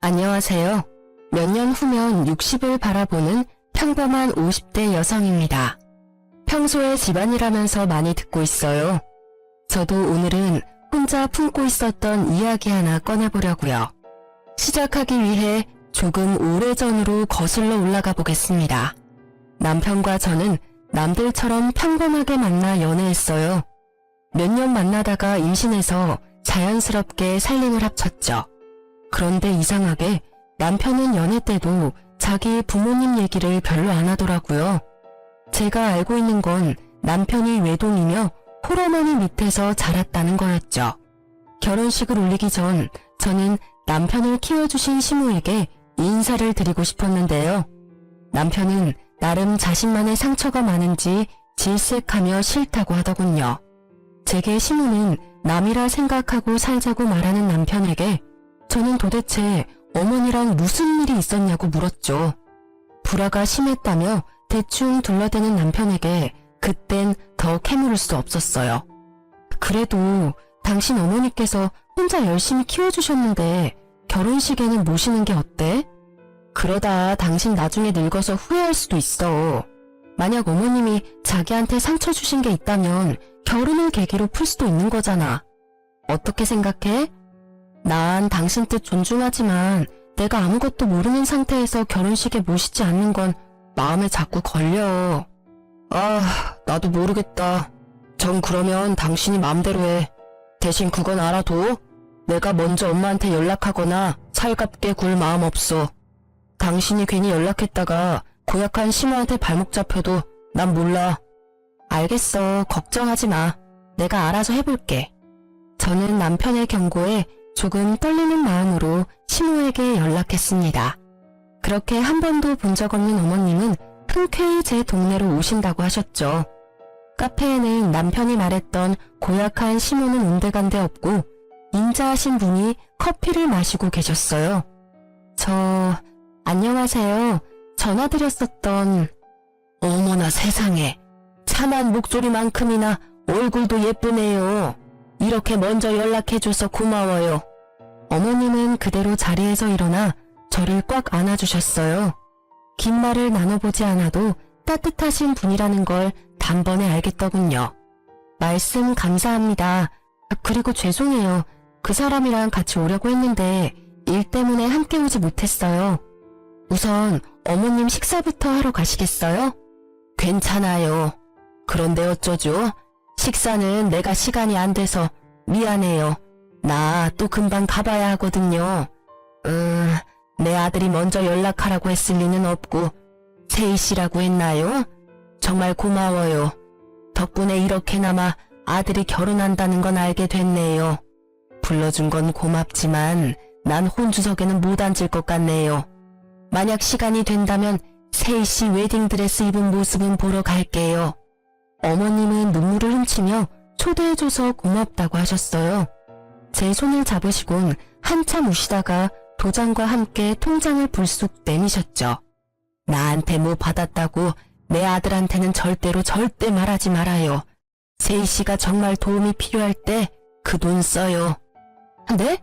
안녕하세요. 몇 년 후면 60을 바라보는 평범한 50대 여성입니다. 평소에 집안일하면서 많이 듣고 있어요. 저도 오늘은 혼자 품고 있었던 이야기 하나 꺼내보려고요. 시작하기 위해 조금 오래전으로 거슬러 올라가 보겠습니다. 남편과 저는 남들처럼 평범하게 만나 연애했어요. 몇 년 만나다가 임신해서 자연스럽게 살림을 합쳤죠. 그런데 이상하게 남편은 연애 때도 자기 부모님 얘기를 별로 안 하더라고요. 제가 알고 있는 건 남편이 외동이며 홀어머니 밑에서 자랐다는 거였죠. 결혼식을 올리기 전 저는 남편을 키워주신 시모에게 인사를 드리고 싶었는데요. 남편은 나름 자신만의 상처가 많은지 질색하며 싫다고 하더군요. 제게 시모는 남이라 생각하고 살자고 말하는 남편에게 저는 도대체 어머니랑 무슨 일이 있었냐고 물었죠. 불화가 심했다며 대충 둘러대는 남편에게 그땐 더 캐물을 수 없었어요. 그래도 당신 어머니께서 혼자 열심히 키워주셨는데 결혼식에는 모시는 게 어때? 그러다 당신 나중에 늙어서 후회할 수도 있어. 만약 어머님이 자기한테 상처 주신 게 있다면 결혼을 계기로 풀 수도 있는 거잖아. 어떻게 생각해? 난 당신 뜻 존중하지만 내가 아무것도 모르는 상태에서 결혼식에 모시지 않는 건 마음에 자꾸 걸려. 나도 모르겠다. 전 그러면 당신이 마음대로 해. 대신 그건 알아둬. 내가 먼저 엄마한테 연락하거나 살갑게 굴 마음 없어. 당신이 괜히 연락했다가 고약한 시모한테 발목 잡혀도 난 몰라. 알겠어. 걱정하지 마. 내가 알아서 해볼게. 저는 남편의 경고에 조금 떨리는 마음으로 시모에게 연락했습니다. 그렇게 한 번도 본 적 없는 어머님은 흔쾌히 제 동네로 오신다고 하셨죠. 카페에는 남편이 말했던 고약한 시모는 온데간데 없고 인자하신 분이 커피를 마시고 계셨어요. 안녕하세요. 전화드렸었던... 어머나 세상에. 참한 목소리만큼이나 얼굴도 예쁘네요. 이렇게 먼저 연락해줘서 고마워요. 어머님은 그대로 자리에서 일어나 저를 꽉 안아주셨어요. 긴 말을 나눠보지 않아도 따뜻하신 분이라는 걸 단번에 알겠더군요. 말씀 감사합니다. 그리고 죄송해요. 그 사람이랑 같이 오려고 했는데 일 때문에 함께 오지 못했어요. 우선 어머님 식사부터 하러 가시겠어요? 괜찮아요. 그런데 어쩌죠? 식사는 내가 시간이 안 돼서 미안해요. 나 또 금방 가봐야 하거든요. 내 아들이 먼저 연락하라고 했을 리는 없고 세희 씨라고 했나요? 정말 고마워요. 덕분에 이렇게나마 아들이 결혼한다는 건 알게 됐네요. 불러준 건 고맙지만 난 혼주석에는 못 앉을 것 같네요. 만약 시간이 된다면 세희 씨 웨딩드레스 입은 모습은 보러 갈게요. 어머님은 눈물을 훔치며 초대해줘서 고맙다고 하셨어요. 제 손을 잡으시곤 한참 우시다가 도장과 함께 통장을 불쑥 내미셨죠. 나한테 뭐 받았다고 내 아들한테는 절대 말하지 말아요. 세희 씨가 정말 도움이 필요할 때 그 돈 써요. 네?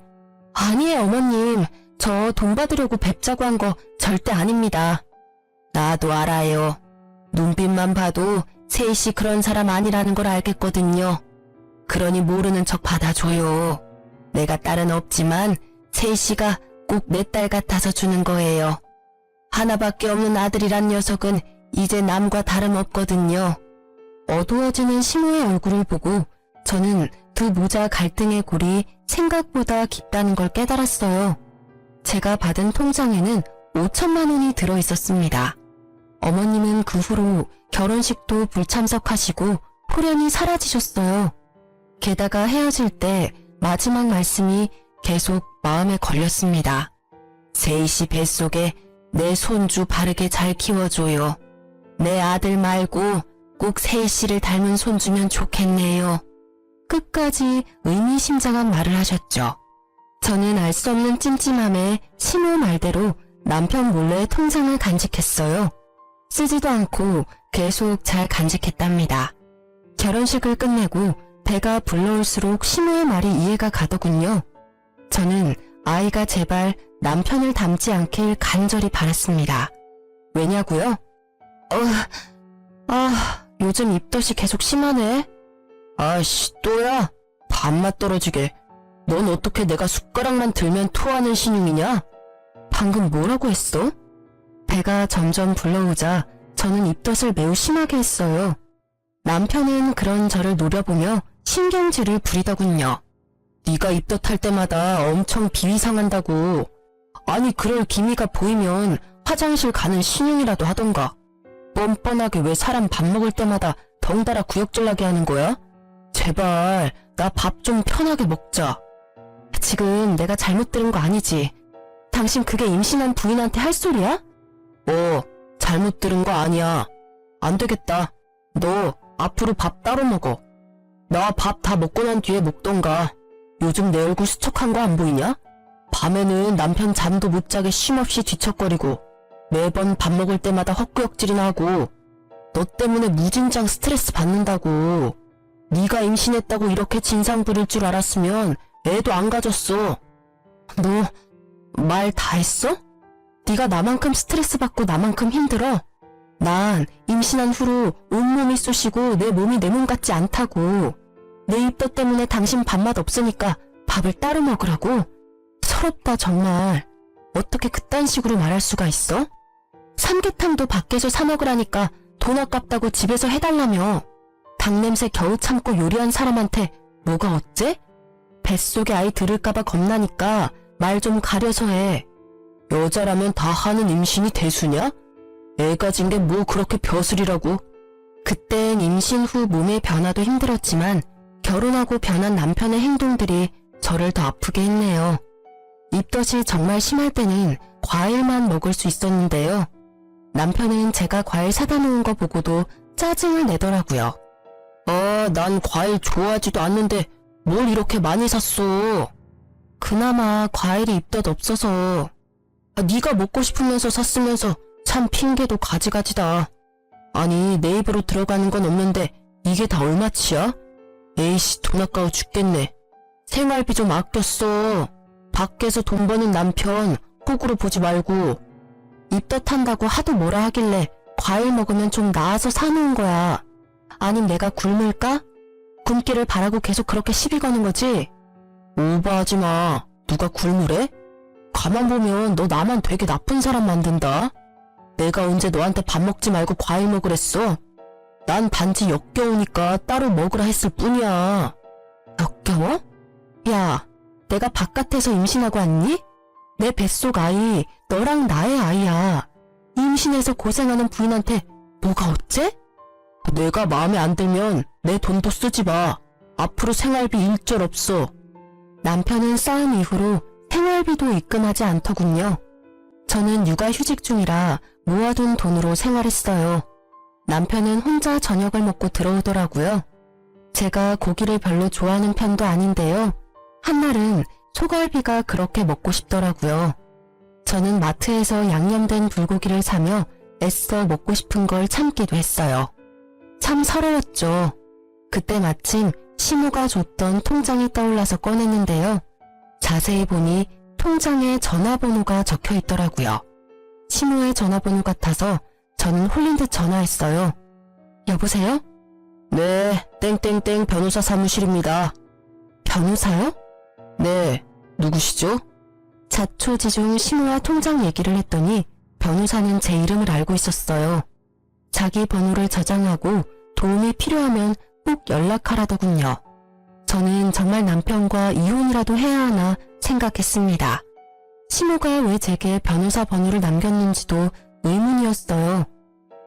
아니에요 어머님. 저 돈 받으려고 뵙자고 한 거 절대 아닙니다. 나도 알아요. 눈빛만 봐도 세희 씨 그런 사람 아니라는 걸 알겠거든요. 그러니 모르는 척 받아줘요. 내가 딸은 없지만 세희 씨가 꼭 내 딸 같아서 주는 거예요. 하나밖에 없는 아들이란 녀석은 이제 남과 다름없거든요. 어두워지는 시모의 얼굴을 보고 저는 두 모자 갈등의 골이 생각보다 깊다는 걸 깨달았어요. 제가 받은 통장에는 5천만 원이 들어있었습니다. 어머님은 그 후로 결혼식도 불참석하시고 호련히 사라지셨어요. 게다가 헤어질 때 마지막 말씀이 계속 마음에 걸렸습니다. 세희 씨 뱃속에 내 손주 바르게 잘 키워줘요. 내 아들 말고 꼭 세희 씨를 닮은 손주면 좋겠네요. 끝까지 의미심장한 말을 하셨죠. 저는 알 수 없는 찜찜함에 시모 말대로 남편 몰래 통장을 간직했어요. 쓰지도 않고 계속 잘 간직했답니다. 결혼식을 끝내고 배가 불러올수록 시모의 말이 이해가 가더군요. 저는 아이가 제발 남편을 닮지 않길 간절히 바랐습니다. 왜냐고요? 요즘 입덧이 계속 심하네. 아씨, 또야? 밥맛 떨어지게. 넌 어떻게 내가 숟가락만 들면 토하는 신용이냐? 방금 뭐라고 했어? 배가 점점 불러오자 저는 입덧을 매우 심하게 했어요. 남편은 그런 저를 노려보며 신경질을 부리더군요. 네가 입덧할 때마다 엄청 비위상한다고. 아니 그럴 기미가 보이면 화장실 가는 신용이라도 하던가. 뻔뻔하게 왜 사람 밥 먹을 때마다 덩달아 구역질나게 하는 거야? 제발 나 밥 좀 편하게 먹자. 지금 내가 잘못 들은 거 아니지? 당신 그게 임신한 부인한테 할 소리야? 잘못 들은 거 아니야. 안 되겠다. 너 앞으로 밥 따로 먹어. 나 밥 다 먹고 난 뒤에 먹던가. 요즘 내 얼굴 수척한 거 안 보이냐? 밤에는 남편 잠도 못 자게 쉼없이 뒤척거리고 매번 밥 먹을 때마다 헛구역질이나 하고 너 때문에 무진장 스트레스 받는다고. 네가 임신했다고 이렇게 진상 부릴 줄 알았으면 애도 안 가졌어. 너 말 다 했어? 네가 나만큼 스트레스 받고 나만큼 힘들어? 난 임신한 후로 온몸이 쑤시고 내 몸이 내 몸 같지 않다고. 내 입덧 때문에 당신 밥맛 없으니까 밥을 따로 먹으라고? 서럽다 정말. 어떻게 그딴 식으로 말할 수가 있어? 삼계탕도 밖에서 사 먹으라니까 돈 아깝다고 집에서 해달라며. 닭냄새 겨우 참고 요리한 사람한테 뭐가 어째? 뱃속에 아이 들을까봐 겁나니까 말 좀 가려서 해. 여자라면 다 하는 임신이 대수냐? 애 가진 게 뭐 그렇게 벼슬이라고. 그땐 임신 후 몸의 변화도 힘들었지만 결혼하고 변한 남편의 행동들이 저를 더 아프게 했네요. 입덧이 정말 심할 때는 과일만 먹을 수 있었는데요. 남편은 제가 과일 사다 놓은 거 보고도 짜증을 내더라고요. 난 과일 좋아하지도 않는데 뭘 이렇게 많이 샀어. 그나마 과일이 입덧 없어서. 네가 먹고 싶으면서 샀으면서 참 핑계도 가지가지다. 아니 내 입으로 들어가는 건 없는데 이게 다 얼마치야? 에이씨 돈 아까워 죽겠네. 생활비 좀 아껴 써. 밖에서 돈 버는 남편 호구로 보지 말고. 입덧한다고 하도 뭐라 하길래 과일 먹으면 좀 나아서 사놓은 거야. 아님 내가 굶을까? 굶기를 바라고 계속 그렇게 시비 거는 거지? 오버하지 마. 누가 굶으래? 가만 보면 너 나만 되게 나쁜 사람 만든다. 내가 언제 너한테 밥 먹지 말고 과일 먹으랬어? 난 단지 역겨우니까 따로 먹으라 했을 뿐이야. 역겨워? 야, 내가 바깥에서 임신하고 왔니? 내 뱃속 아이 너랑 나의 아이야. 임신해서 고생하는 부인한테 뭐가 어째? 내가 마음에 안 들면 내 돈도 쓰지 마. 앞으로 생활비 일절 없어. 남편은 싸움 이후로 생활비도 입금하지 않더군요. 저는 육아휴직 중이라 모아둔 돈으로 생활했어요. 남편은 혼자 저녁을 먹고 들어오더라고요. 제가 고기를 별로 좋아하는 편도 아닌데요. 한날은 소갈비가 그렇게 먹고 싶더라고요. 저는 마트에서 양념된 불고기를 사며 애써 먹고 싶은 걸 참기도 했어요. 참 서러웠죠. 그때 마침 시모가 줬던 통장이 떠올라서 꺼냈는데요. 자세히 보니 통장에 전화번호가 적혀 있더라고요. 시모의 전화번호 같아서 저는 홀린 듯 전화했어요. 여보세요? 네, 땡땡땡 변호사 사무실입니다. 변호사요? 네, 누구시죠? 자초지종 시모와 통장 얘기를 했더니 변호사는 제 이름을 알고 있었어요. 자기 번호를 저장하고 도움이 필요하면 꼭 연락하라더군요. 저는 정말 남편과 이혼이라도 해야 하나 생각했습니다. 시모가 왜 제게 변호사 번호를 남겼는지도 의문이었어요.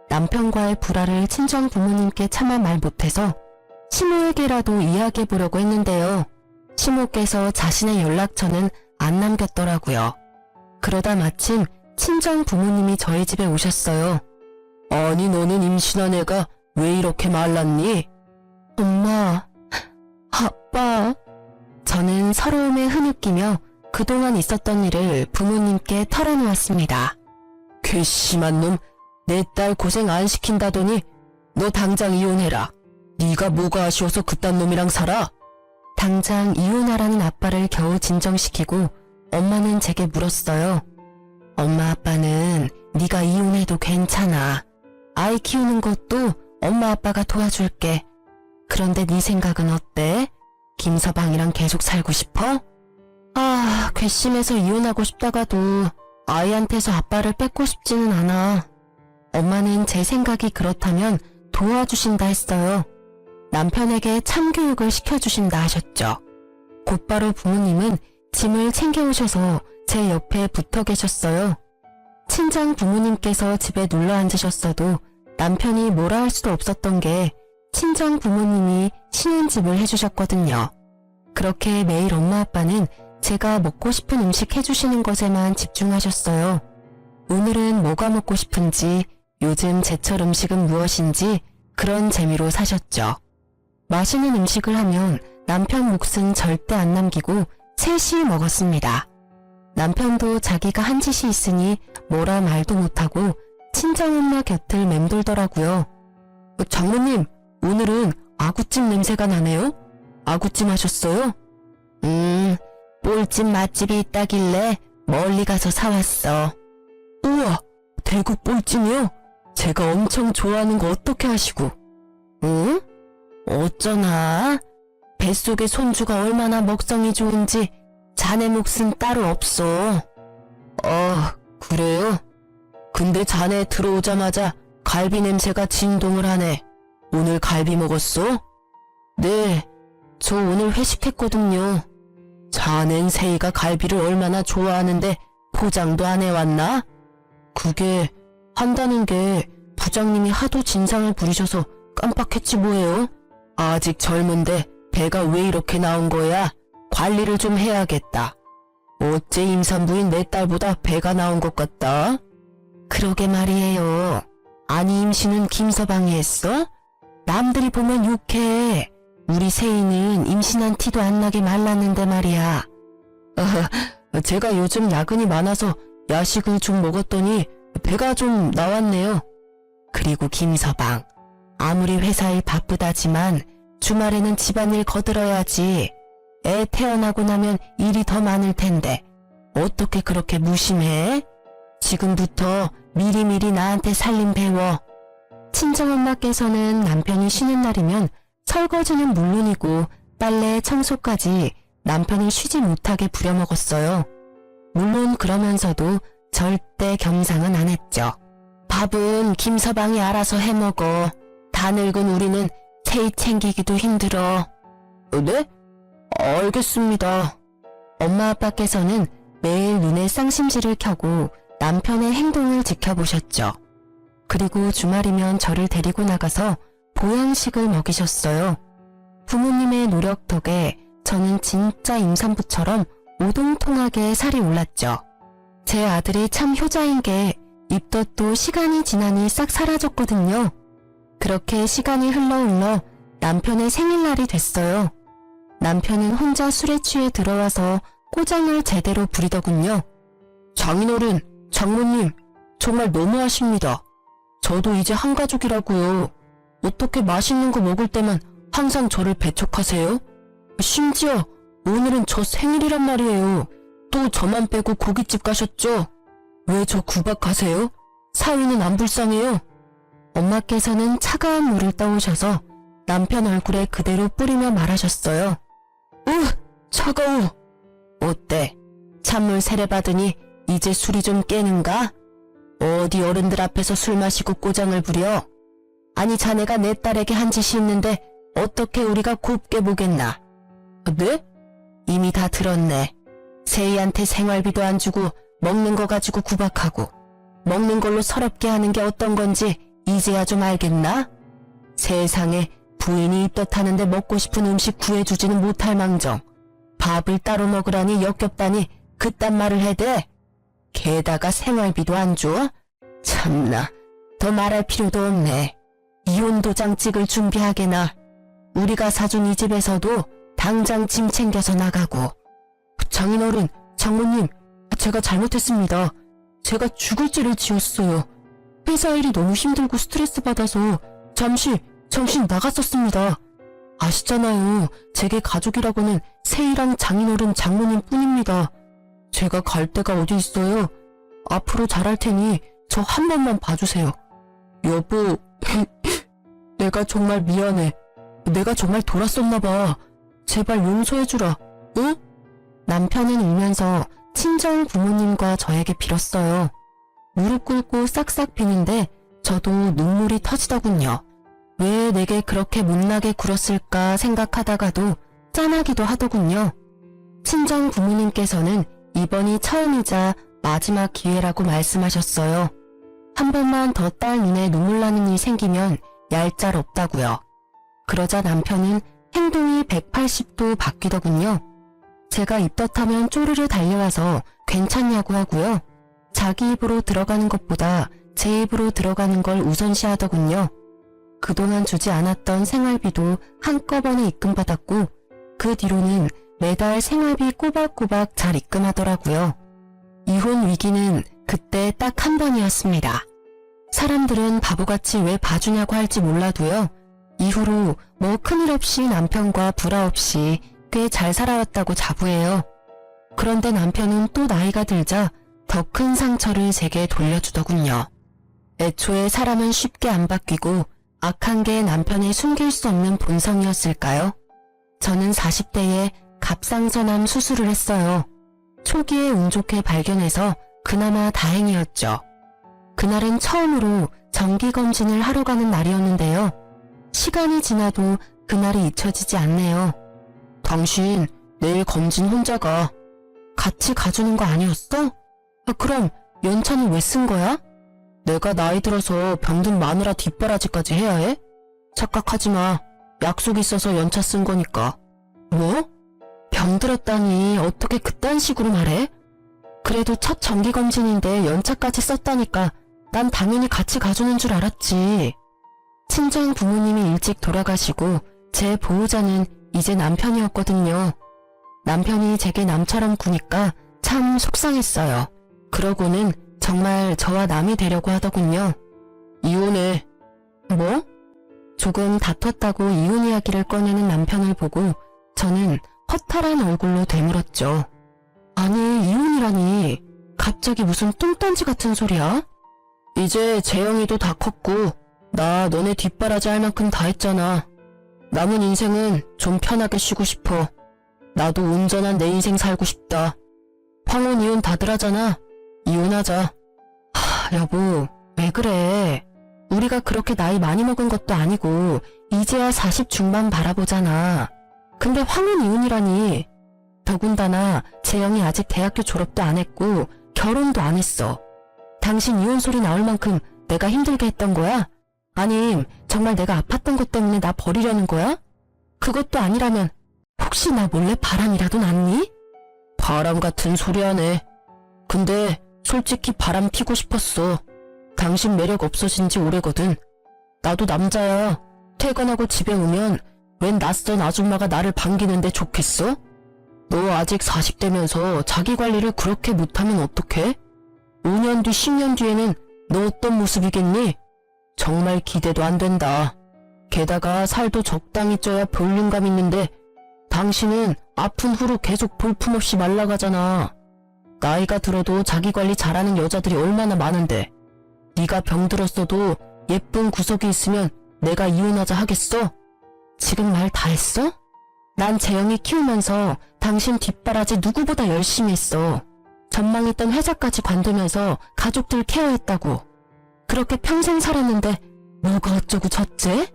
남편과의 불화를 친정 부모님께 차마 말 못해서 시모에게라도 이야기해보려고 했는데요. 시모께서 자신의 연락처는 안 남겼더라고요. 그러다 마침 친정 부모님이 저희 집에 오셨어요. 아니 너는 임신한 애가 왜 이렇게 말랐니? 엄마, 아빠. 저는 서러움에 흐느끼며 그동안 있었던 일을 부모님께 털어놓았습니다. 괘씸한 놈, 내 딸 고생 안 시킨다더니 너 당장 이혼해라. 네가 뭐가 아쉬워서 그딴 놈이랑 살아? 당장 이혼하라는 아빠를 겨우 진정시키고 엄마는 제게 물었어요. 엄마 아빠는 네가 이혼해도 괜찮아. 아이 키우는 것도 엄마 아빠가 도와줄게. 그런데 네 생각은 어때? 김서방이랑 계속 살고 싶어? 아, 괘씸해서 이혼하고 싶다가도 아이한테서 아빠를 뺏고 싶지는 않아. 엄마는 제 생각이 그렇다면 도와주신다 했어요. 남편에게 참교육을 시켜주신다 하셨죠. 곧바로 부모님은 짐을 챙겨오셔서 제 옆에 붙어 계셨어요. 친정 부모님께서 집에 눌러 앉으셨어도 남편이 뭐라 할 수도 없었던 게 친정 부모님이 신혼집을 해주셨거든요. 그렇게 매일 엄마 아빠는 제가 먹고 싶은 음식 해주시는 것에만 집중하셨어요. 오늘은 뭐가 먹고 싶은지, 요즘 제철 음식은 무엇인지 그런 재미로 사셨죠. 맛있는 음식을 하면 남편 몫은 절대 안 남기고 셋이 먹었습니다. 남편도 자기가 한 짓이 있으니 뭐라 말도 못하고 친정엄마 곁을 맴돌더라고요. 장모님, 오늘은 아구찜 냄새가 나네요? 아구찜 하셨어요? 볼찜 맛집이 있다길래 멀리 가서 사왔어. 우와, 대구 볼찜이요? 제가 엄청 좋아하는 거 어떻게 하시고? 응? 어쩌나? 뱃속의 손주가 얼마나 먹성이 좋은지 자네 몫은 따로 없어. 그래요? 근데 자네 들어오자마자 갈비 냄새가 진동을 하네. 오늘 갈비 먹었어? 네, 저 오늘 회식했거든요. 자넨 세이가 갈비를 얼마나 좋아하는데 포장도 안 해왔나? 그게 한다는 게 부장님이 하도 진상을 부리셔서 깜빡했지 뭐예요? 아직 젊은데 배가 왜 이렇게 나온 거야? 관리를 좀 해야겠다. 어째 임산부인 내 딸보다 배가 나온 것 같다? 그러게 말이에요. 아니 임신은 김서방이 했어? 남들이 보면 욕해. 우리 세이는 임신한 티도 안 나게 말랐는데 말이야. 제가 요즘 야근이 많아서 야식을 좀 먹었더니 배가 좀 나왔네요. 그리고 김서방, 아무리 회사일 바쁘다지만 주말에는 집안일 거들어야지. 애 태어나고 나면 일이 더 많을 텐데 어떻게 그렇게 무심해? 지금부터 미리미리 나한테 살림 배워. 친정엄마께서는 남편이 쉬는 날이면 설거지는 물론이고 빨래, 청소까지 남편이 쉬지 못하게 부려먹었어요. 물론 그러면서도 절대 겸상은 안 했죠. 밥은 김서방이 알아서 해먹어. 다 늙은 우리는 세이 챙기기도 힘들어. 네? 알겠습니다. 엄마 아빠께서는 매일 눈에 쌍심지를 켜고 남편의 행동을 지켜보셨죠. 그리고 주말이면 저를 데리고 나가서 보양식을 먹이셨어요. 부모님의 노력 덕에 저는 진짜 임산부처럼 오동통하게 살이 올랐죠. 제 아들이 참 효자인 게 입덧도 시간이 지나니 싹 사라졌거든요. 그렇게 시간이 흘러 남편의 생일날이 됐어요. 남편은 혼자 술에 취해 들어와서 꼬장을 제대로 부리더군요. 장인어른, 장모님, 정말 너무하십니다. 저도 이제 한가족이라고요. 어떻게 맛있는 거 먹을 때만 항상 저를 배척하세요? 심지어 오늘은 저 생일이란 말이에요. 또 저만 빼고 고깃집 가셨죠? 왜 저 구박하세요? 사위는 안 불쌍해요? 엄마께서는 차가운 물을 떠오셔서 남편 얼굴에 그대로 뿌리며 말하셨어요. 차가워. 어때? 찬물 세례받으니 이제 술이 좀 깨는가? 어디 어른들 앞에서 술 마시고 꼬장을 부려? 아니 자네가 내 딸에게 한 짓이 있는데 어떻게 우리가 곱게 보겠나? 네? 이미 다 들었네. 세이한테 생활비도 안 주고 먹는 거 가지고 구박하고 먹는 걸로 서럽게 하는 게 어떤 건지 이제야 좀 알겠나? 세상에 부인이 입덧하는데 먹고 싶은 음식 구해주지는 못할 망정 밥을 따로 먹으라니 역겹다니 그딴 말을 해대? 게다가 생활비도 안 줘? 참나, 더 말할 필요도 없네. 이혼 도장 찍을 준비하게나. 우리가 사준 이 집에서도 당장 짐 챙겨서 나가고. 장인어른, 장모님, 제가 잘못했습니다. 제가 죽을 죄를 지었어요. 회사 일이 너무 힘들고 스트레스 받아서 잠시 정신 나갔었습니다. 아시잖아요. 제게 가족이라고는 세이랑 장인어른, 장모님 뿐입니다. 제가 갈 데가 어디 있어요? 앞으로 잘할 테니 저 한 번만 봐주세요. 여보, 내가 정말 미안해. 내가 정말 돌았었나 봐. 제발 용서해주라, 응? 남편은 울면서 친정 부모님과 저에게 빌었어요. 무릎 꿇고 싹싹 비는데 저도 눈물이 터지더군요. 왜 내게 그렇게 못나게 굴었을까 생각하다가도 짠하기도 하더군요. 친정 부모님께서는 이번이 처음이자 마지막 기회라고 말씀하셨어요. 한 번만 더 딸 눈에 눈물 나는 일이 생기면 얄짤없다고요. 그러자 남편은 행동이 180도 바뀌더군요. 제가 입덧하면 쪼르르 달려와서 괜찮냐고 하고요. 자기 입으로 들어가는 것보다 제 입으로 들어가는 걸 우선시하더군요. 그동안 주지 않았던 생활비도 한꺼번에 입금받았고 그 뒤로는 매달 생활비 꼬박꼬박 잘 입금하더라고요. 이혼 위기는 그때 딱 한 번이었습니다. 사람들은 바보같이 왜 봐주냐고 할지 몰라도요. 이후로 뭐 큰일 없이 남편과 불화 없이 꽤 잘 살아왔다고 자부해요. 그런데 남편은 또 나이가 들자 더 큰 상처를 제게 돌려주더군요. 애초에 사람은 쉽게 안 바뀌고 악한 게 남편의 숨길 수 없는 본성이었을까요? 저는 40대에 갑상선암 수술을 했어요. 초기에 운 좋게 발견해서 그나마 다행이었죠. 그날은 처음으로 정기검진을 하러 가는 날이었는데요. 시간이 지나도 그날이 잊혀지지 않네요. 당신 내일 검진 혼자 가. 같이 가주는 거 아니었어? 그럼 연차는 왜 쓴 거야? 내가 나이 들어서 병든 마누라 뒷바라지까지 해야 해? 착각하지 마. 약속 있어서 연차 쓴 거니까. 뭐? 병들었다니 어떻게 그딴 식으로 말해? 그래도 첫 정기검진인데 연차까지 썼다니까 난 당연히 같이 가주는 줄 알았지. 친정 부모님이 일찍 돌아가시고 제 보호자는 이제 남편이었거든요. 남편이 제게 남처럼 구니까 참 속상했어요. 그러고는 정말 저와 남이 되려고 하더군요. 이혼해. 뭐? 조금 다퉜다고 이혼 이야기를 꺼내는 남편을 보고 저는 허탈한 얼굴로 되물었죠. 아니, 이혼이라니. 갑자기 무슨 뚱딴지 같은 소리야? 이제 재영이도 다 컸고 나 너네 뒷바라지 할 만큼 다 했잖아. 남은 인생은 좀 편하게 쉬고 싶어. 나도 온전한 내 인생 살고 싶다. 황혼 이혼 다들 하잖아. 이혼하자. 여보, 왜 그래? 우리가 그렇게 나이 많이 먹은 것도 아니고 이제야 40 중반 바라보잖아. 근데 황혼 이혼이라니. 더군다나 재영이 아직 대학교 졸업도 안 했고 결혼도 안 했어. 당신 이혼 소리 나올 만큼 내가 힘들게 했던 거야? 아님 정말 내가 아팠던 것 때문에 나 버리려는 거야? 그것도 아니라면 혹시 나 몰래 바람이라도 났니? 바람 같은 소리 하네. 근데 솔직히 바람 피고 싶었어. 당신 매력 없어진 지 오래거든. 나도 남자야. 퇴근하고 집에 오면 웬 낯선 아줌마가 나를 반기는데 좋겠어? 너 아직 40대면서 자기 관리를 그렇게 못하면 어떡해? 5년 뒤 10년 뒤에는 너 어떤 모습이겠니? 정말 기대도 안 된다. 게다가 살도 적당히 쪄야 볼륨감 있는데 당신은 아픈 후로 계속 볼품없이 말라가잖아. 나이가 들어도 자기 관리 잘하는 여자들이 얼마나 많은데 네가 병들었어도 예쁜 구석이 있으면 내가 이혼하자 하겠어? 지금 말 다 했어? 난 재영이 키우면서 당신 뒷바라지 누구보다 열심히 했어. 전망했던 회사까지 관두면서 가족들 케어했다고. 그렇게 평생 살았는데 뭐가 어쩌고 저째?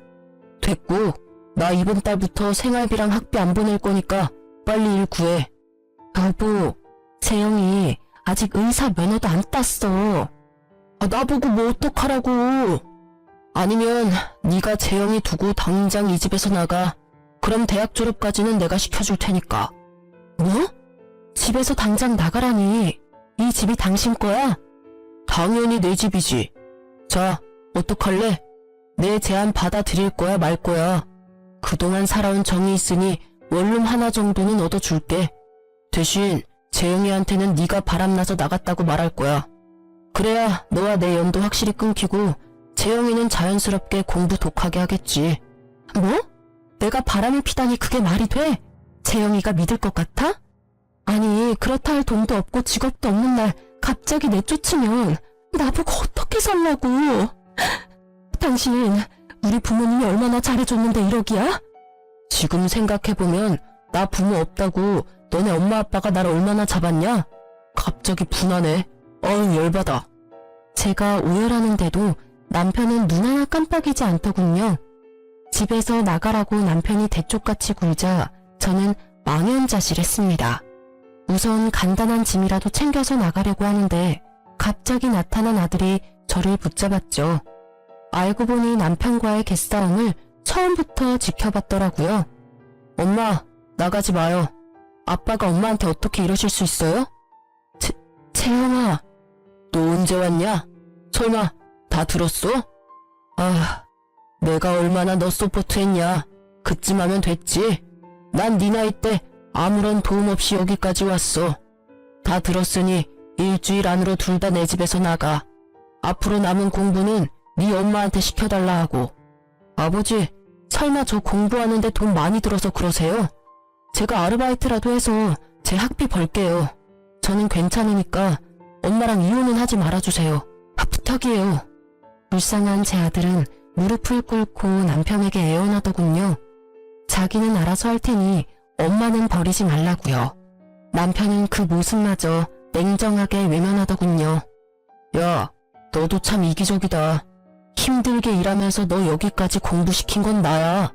됐고 나 이번 달부터 생활비랑 학비 안 보낼 거니까 빨리 일 구해. 여보, 재영이 아직 의사 면허도 안 땄어. 나보고 뭐 어떡하라고. 아니면 네가 재영이 두고 당장 이 집에서 나가. 그럼 대학 졸업까지는 내가 시켜줄 테니까. 뭐? 집에서 당장 나가라니. 이 집이 당신 거야? 당연히 내 집이지. 자, 어떡할래? 내 제안 받아들일 거야 말 거야. 그동안 살아온 정이 있으니 원룸 하나 정도는 얻어줄게. 대신 재영이한테는 네가 바람나서 나갔다고 말할 거야. 그래야 너와 내 연도 확실히 끊기고 재영이는 자연스럽게 공부 독하게 하겠지. 뭐? 내가 바람을 피다니 그게 말이 돼? 재영이가 믿을 것 같아? 아니, 그렇다 할 돈도 없고 직업도 없는 날 갑자기 내쫓으면 나보고 어떻게 살라고. 당신, 우리 부모님이 얼마나 잘해줬는데 이러기야? 지금 생각해보면 나 부모 없다고 너네 엄마 아빠가 날 얼마나 잡았냐? 갑자기 분하네. 어우, 열받아. 제가 오열하는데도 남편은 눈 하나 깜빡이지 않더군요. 집에서 나가라고 남편이 대쪽같이 굴자 저는 망연자실했습니다. 우선 간단한 짐이라도 챙겨서 나가려고 하는데 갑자기 나타난 아들이 저를 붙잡았죠. 알고 보니 남편과의 개싸움을 처음부터 지켜봤더라고요. 엄마, 나가지 마요. 아빠가 엄마한테 어떻게 이러실 수 있어요? 채영아, 너 언제 왔냐? 설마 다 들었어? 아, 내가 얼마나 너 서포트했냐. 그쯤 하면 됐지. 난 네 나이 때 아무런 도움 없이 여기까지 왔어. 다 들었으니 일주일 안으로 둘 다 내 집에서 나가. 앞으로 남은 공부는 네 엄마한테 시켜달라 하고. 아버지, 설마 저 공부하는데 돈 많이 들어서 그러세요? 제가 아르바이트라도 해서 제 학비 벌게요. 저는 괜찮으니까 엄마랑 이혼은 하지 말아주세요. 부탁이에요. 불쌍한 제 아들은 무릎을 꿇고 남편에게 애원하더군요. 자기는 알아서 할 테니 엄마는 버리지 말라고요. 남편은 그 모습마저 냉정하게 외면하더군요. 야, 너도 참 이기적이다. 힘들게 일하면서 너 여기까지 공부시킨 건 나야.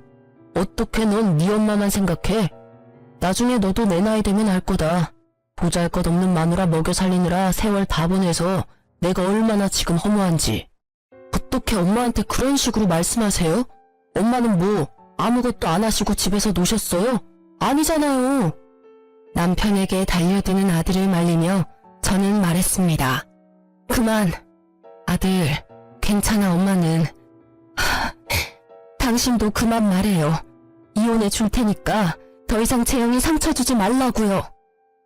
어떻게 넌 네 엄마만 생각해? 나중에 너도 내 나이 되면 알 거다. 보잘것없는 마누라 먹여 살리느라 세월 다 보내서 내가 얼마나 지금 허무한지. 어떻게 엄마한테 그런 식으로 말씀하세요? 엄마는 뭐 아무것도 안 하시고 집에서 노셨어요? 아니잖아요. 남편에게 달려드는 아들을 말리며 저는 말했습니다. 그만. 아들, 괜찮아. 엄마는. 당신도 그만 말해요. 이혼해 줄 테니까 더 이상 채영이 상처 주지 말라고요.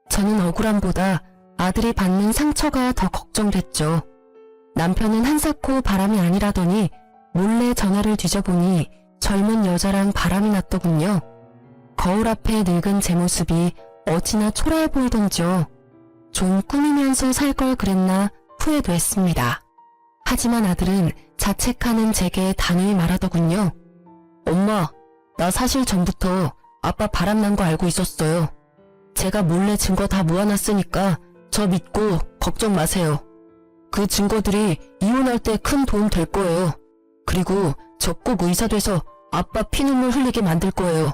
저는 억울함보다 아들이 받는 상처가 더 걱정됐죠. 남편은 한사코 바람이 아니라더니 몰래 전화를 뒤져보니 젊은 여자랑 바람이 났더군요. 거울 앞에 늙은 제 모습이 어찌나 초라해 보이던지요. 좀 꾸미면서 살 걸 그랬나 후회도 했습니다. 하지만 아들은 자책하는 제게 단호히 말하더군요. 엄마, 나 사실 전부터 아빠 바람난 거 알고 있었어요. 제가 몰래 증거 다 모아놨으니까 저 믿고 걱정 마세요. 그 증거들이 이혼할 때 큰 도움 될 거예요. 그리고 저 꼭 의사 돼서 아빠 피눈물 흘리게 만들 거예요.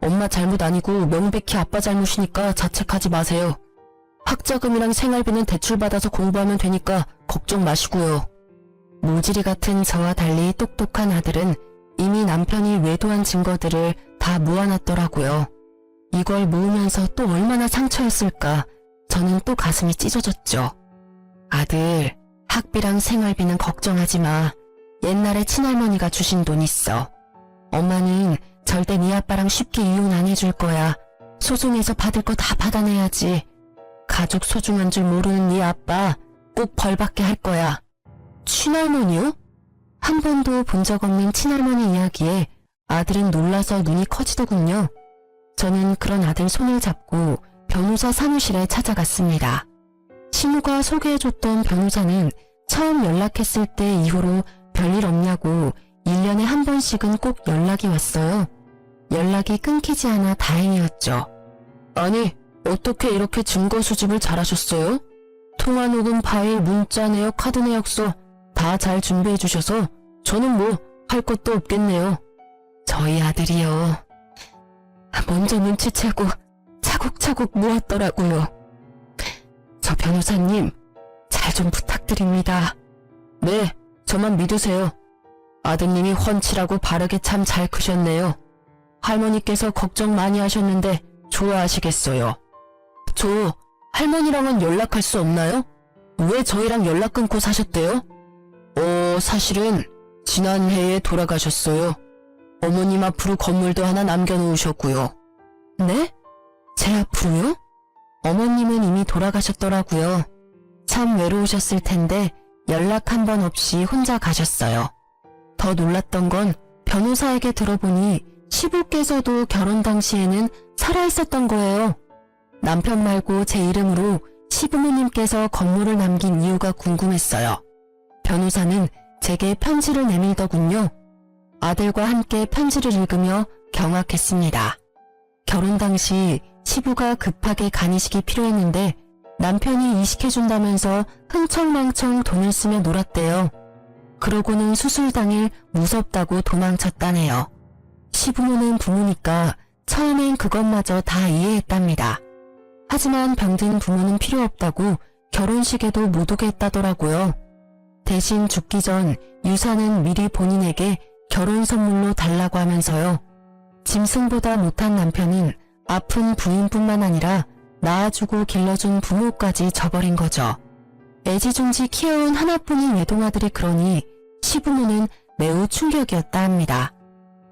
엄마 잘못 아니고 명백히 아빠 잘못이니까 자책하지 마세요. 학자금이랑 생활비는 대출받아서 공부하면 되니까 걱정 마시고요. 모지리 같은 저와 달리 똑똑한 아들은 이미 남편이 외도한 증거들을 다 모아놨더라고요. 이걸 모으면서 또 얼마나 상처였을까. 저는 또 가슴이 찢어졌죠. 아들, 학비랑 생활비는 걱정하지 마. 옛날에 친할머니가 주신 돈 있어. 엄마는 절대 네 아빠랑 쉽게 이혼 안 해줄 거야. 소송에서 받을 거 다 받아내야지. 가족 소중한 줄 모르는 네 아빠 꼭 벌받게 할 거야. 친할머니요? 한 번도 본 적 없는 친할머니 이야기에 아들은 놀라서 눈이 커지더군요. 저는 그런 아들 손을 잡고 변호사 사무실에 찾아갔습니다. 신우가 소개해줬던 변호사는 처음 연락했을 때 이후로 별일 없냐고 1년에 한 번씩은 꼭 연락이 왔어요. 연락이 끊기지 않아 다행이었죠. 아니, 어떻게 이렇게 증거 수집을 잘하셨어요? 통화 녹음 파일, 문자 내역, 카드 내역서 다 잘 준비해 주셔서 저는 뭐 할 것도 없겠네요. 저희 아들이요. 먼저 눈치채고 차곡차곡 모았더라고요. 저 변호사님, 잘 좀 부탁드립니다. 네, 저만 믿으세요. 아드님이 훤칠하고 바르게 참 잘 크셨네요. 할머니께서 걱정 많이 하셨는데 좋아하시겠어요. 저 할머니랑은 연락할 수 없나요? 왜 저희랑 연락 끊고 사셨대요? 사실은 지난해에 돌아가셨어요. 어머님 앞으로 건물도 하나 남겨놓으셨고요. 네? 제 앞으로요? 어머님은 이미 돌아가셨더라고요. 참 외로우셨을 텐데 연락 한 번 없이 혼자 가셨어요. 더 놀랐던 건 변호사에게 들어보니 시부께서도 결혼 당시에는 살아있었던 거예요. 남편 말고 제 이름으로 시부모님께서 건물을 남긴 이유가 궁금했어요. 변호사는 제게 편지를 내밀더군요. 아들과 함께 편지를 읽으며 경악했습니다. 결혼 당시 시부가 급하게 간이식이 필요했는데 남편이 이식해준다면서 흥청망청 돈을 쓰며 놀았대요. 그러고는 수술 당일 무섭다고 도망쳤다네요. 시부모는 부모니까 처음엔 그것마저 다 이해했답니다. 하지만 병든 부모는 필요 없다고 결혼식에도 못 오게 했다더라고요. 대신 죽기 전 유산은 미리 본인에게 결혼 선물로 달라고 하면서요. 짐승보다 못한 남편은 아픈 부인뿐만 아니라 낳아주고 길러준 부모까지 저버린 거죠. 애지중지 키워온 하나뿐인 외동아들이 그러니 시부모는 매우 충격이었다 합니다.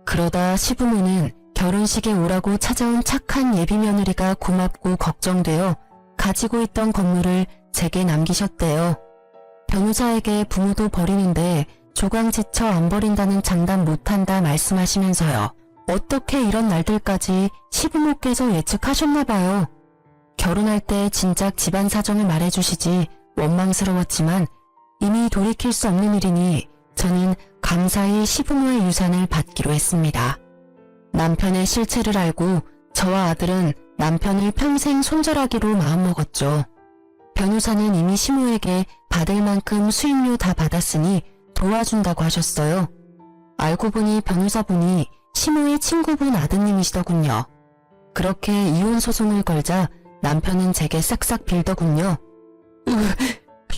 그러다 시부모는 결혼식에 오라고 찾아온 착한 예비 며느리가 고맙고 걱정되어 가지고 있던 건물을 제게 남기셨대요. 변호사에게 부모도 버리는데 조강지쳐 안 버린다는 장담 못한다 말씀하시면서요. 어떻게 이런 날들까지 시부모께서 예측하셨나봐요. 결혼할 때 진작 집안 사정을 말해주시지 원망스러웠지만 이미 돌이킬 수 없는 일이니 저는 감사히 시부모의 유산을 받기로 했습니다. 남편의 실체를 알고 저와 아들은 남편을 평생 손절하기로 마음먹었죠. 변호사는 이미 시모에게 받을 만큼 수임료 다 받았으니 도와준다고 하셨어요. 알고 보니 변호사분이 시모의 친구분 아드님이시더군요. 그렇게 이혼 소송을 걸자 남편은 제게 싹싹 빌더군요.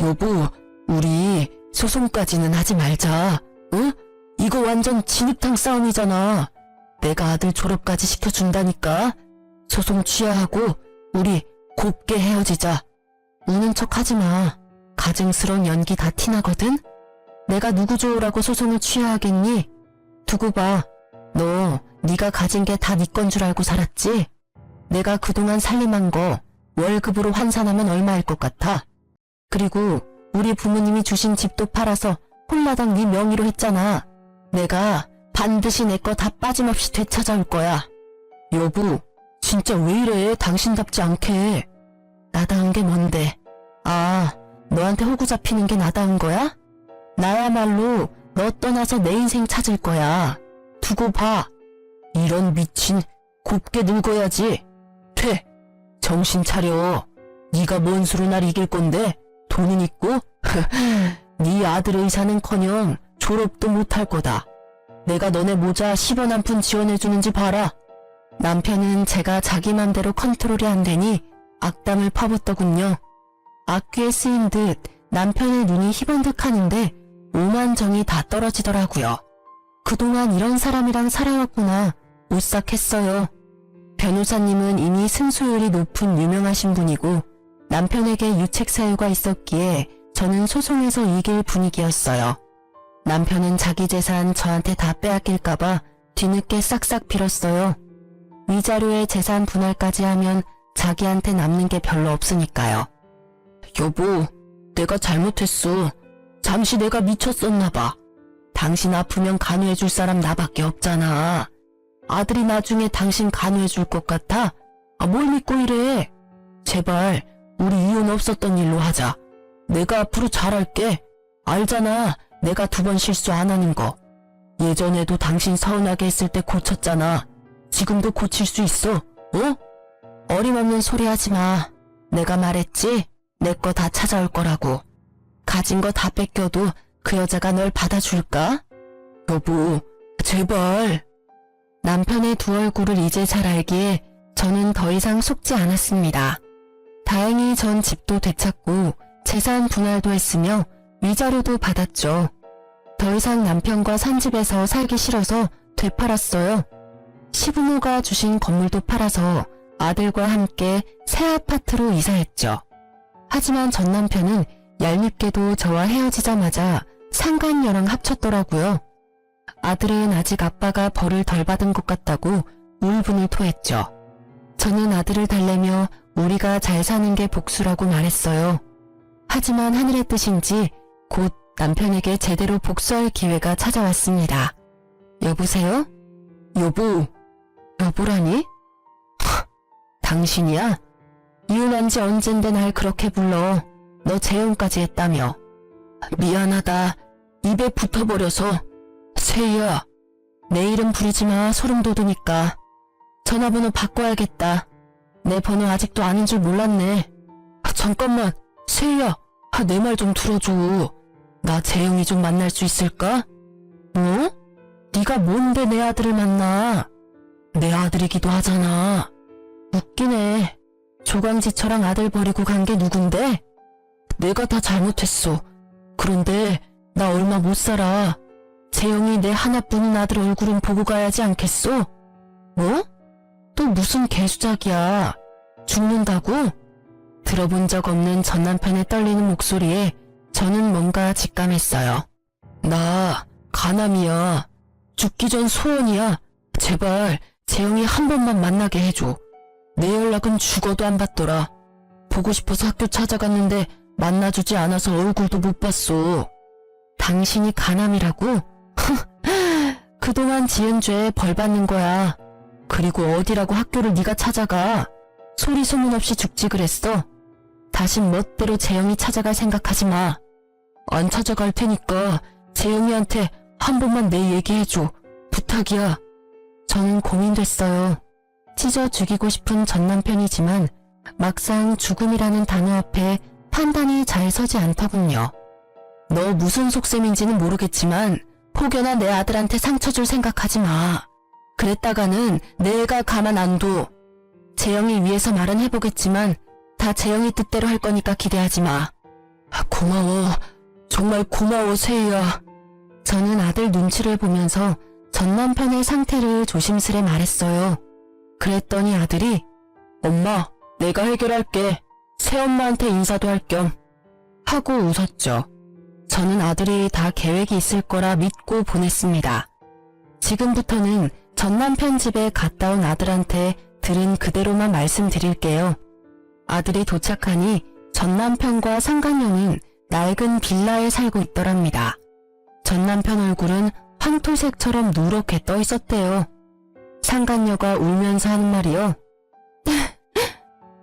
여보, 우리 소송까지는 하지 말자. 응? 이거 완전 진흙탕 싸움이잖아. 내가 아들 졸업까지 시켜준다니까. 소송 취하하고 우리 곱게 헤어지자. 우는 척 하지 마. 가증스러운 연기 다 티나거든? 내가 누구 좋으라고 소송을 취하하겠니? 두고 봐. 너 네가 가진 게 다 네 건 줄 알고 살았지? 내가 그동안 살림한 거 월급으로 환산하면 얼마일 것 같아? 그리고 우리 부모님이 주신 집도 팔아서 홀마당 네 명의로 했잖아. 내가 반드시 내 거 다 빠짐없이 되찾아올 거야. 여보, 진짜 왜 이래? 당신답지 않게. 나다운 게 뭔데? 아, 너한테 호구 잡히는 게 나다운 거야? 나야말로 너 떠나서 내 인생 찾을 거야. 두고 봐. 이런 미친, 곱게 늙어야지. 퇴, 정신 차려. 네가 뭔 수로 날 이길 건데? 돈은 있고? 네 아들 의사는커녕 졸업도 못할 거다. 내가 너네 모자 10원 한 푼 지원해주는지 봐라. 남편은 제가 자기 맘대로 컨트롤이 안 되니 악담을 퍼붓더군요. 악귀에 쓰인 듯 남편의 눈이 희번득하는데 오만정이 다 떨어지더라고요. 그동안 이런 사람이랑 살아왔구나. 오싹했어요. 변호사님은 이미 승소율이 높은 유명하신 분이고 남편에게 유책 사유가 있었기에 저는 소송에서 이길 분위기였어요. 남편은 자기 재산 저한테 다 빼앗길까봐 뒤늦게 싹싹 빌었어요. 위자료에 재산 분할까지 하면 자기한테 남는 게 별로 없으니까요. 여보, 내가 잘못했어. 잠시 내가 미쳤었나 봐. 당신 아프면 간호해줄 사람 나밖에 없잖아. 아들이 나중에 당신 간호해줄 것 같아? 뭘 믿고 이래? 제발 우리 이혼 없었던 일로 하자. 내가 앞으로 잘할게. 알잖아, 내가 2번 실수 안 하는 거. 예전에도 당신 서운하게 했을 때 고쳤잖아. 지금도 고칠 수 있어, 어림없는 소리 하지 마. 내가 말했지? 내 거 다 찾아올 거라고. 가진 거 다 뺏겨도 그 여자가 널 받아줄까? 여보, 제발. 남편의 두 얼굴을 이제 잘 알기에 저는 더 이상 속지 않았습니다. 다행히 전 집도 되찾고 재산 분할도 했으며 위자료도 받았죠. 더 이상 남편과 산 집에서 살기 싫어서 되팔았어요. 시부모가 주신 건물도 팔아서 아들과 함께 새 아파트로 이사했죠. 하지만 전 남편은 얄밉게도 저와 헤어지자마자 상간녀랑 합쳤더라고요. 아들은 아직 아빠가 벌을 덜 받은 것 같다고 울분을 토했죠. 저는 아들을 달래며 우리가 잘 사는 게 복수라고 말했어요. 하지만 하늘의 뜻인지 곧 남편에게 제대로 복수할 기회가 찾아왔습니다. 여보세요? 여보. 여보라니? 당신이야? 이혼한 지 언젠데 날 그렇게 불러. 너 재혼까지 했다며. 미안하다. 입에 붙어버려서. 세희야, 내 이름 부르지 마. 소름 돋으니까. 전화번호 바꿔야겠다. 내 번호 아직도 아는 줄 몰랐네. 잠깐만, 세희야, 내 말 좀 들어줘. 나 재영이 좀 만날 수 있을까? 뭐? 네가 뭔데 내 아들을 만나? 내 아들이기도 하잖아. 웃기네. 조광지처랑 아들 버리고 간 게 누군데? 내가 다 잘못했어. 그런데 나 얼마 못 살아. 재영이 내 하나뿐인 아들 얼굴은 보고 가야지 않겠어? 뭐? 또 무슨 개수작이야. 죽는다고? 들어본 적 없는 전 남편의 떨리는 목소리에 저는 뭔가 직감했어요. 나 가남이야. 죽기 전 소원이야. 제발 재영이 한 번만 만나게 해줘. 내 연락은 죽어도 안 받더라. 보고 싶어서 학교 찾아갔는데 만나주지 않아서 얼굴도 못 봤어. 당신이 가남이라고? 그동안 지은 죄에 벌 받는 거야. 그리고 어디라고 학교를 네가 찾아가. 소리 소문 없이 죽지 그랬어. 다신 멋대로 재영이 찾아갈 생각하지 마. 안 찾아갈 테니까 재영이한테 한 번만 내 얘기해줘. 부탁이야. 저는 고민됐어요. 찢어 죽이고 싶은 전 남편이지만 막상 죽음이라는 단어 앞에 판단이 잘 서지 않더군요. 너 무슨 속셈인지는 모르겠지만 혹여나 내 아들한테 상처 줄 생각하지 마. 그랬다가는 내가 가만 안 둬. 재영이 위해서 말은 해보겠지만 다 재영이 뜻대로 할 거니까 기대하지 마. 고마워. 정말 고마워, 세희야. 저는 아들 눈치를 보면서 전 남편의 상태를 조심스레 말했어요. 그랬더니 아들이 엄마, 내가 해결할게. 새엄마한테 인사도 할 겸 하고 웃었죠. 저는 아들이 다 계획이 있을 거라 믿고 보냈습니다. 지금부터는 전 남편 집에 갔다 온 아들한테 들은 그대로만 말씀드릴게요. 아들이 도착하니 전 남편과 상간녀는 낡은 빌라에 살고 있더랍니다. 전 남편 얼굴은 황토색처럼 누렇게 떠 있었대요. 상간녀가 울면서 하는 말이요.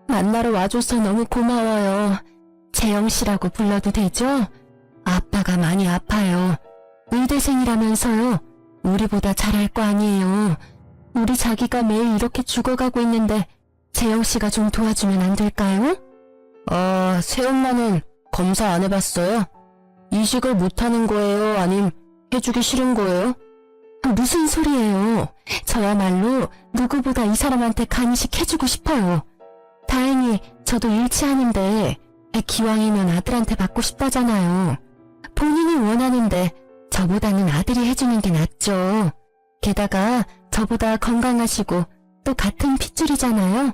만나러 와줘서 너무 고마워요. 재영씨라고 불러도 되죠? 아빠가 많이 아파요. 의대생이라면서요. 우리보다 잘할 거 아니에요. 우리 자기가 매일 이렇게 죽어가고 있는데 재영씨가 좀 도와주면 안 될까요? 새엄마는 검사 안 해봤어요? 이식을 못하는 거예요? 아님 해주기 싫은 거예요? 무슨 소리예요. 저야말로 누구보다 이 사람한테 간이식 해주고 싶어요. 다행히 저도 일치하는데 기왕이면 아들한테 받고 싶다잖아요. 본인이 원하는데 저보다는 아들이 해주는 게 낫죠. 게다가 저보다 건강하시고 또 같은 핏줄이잖아요.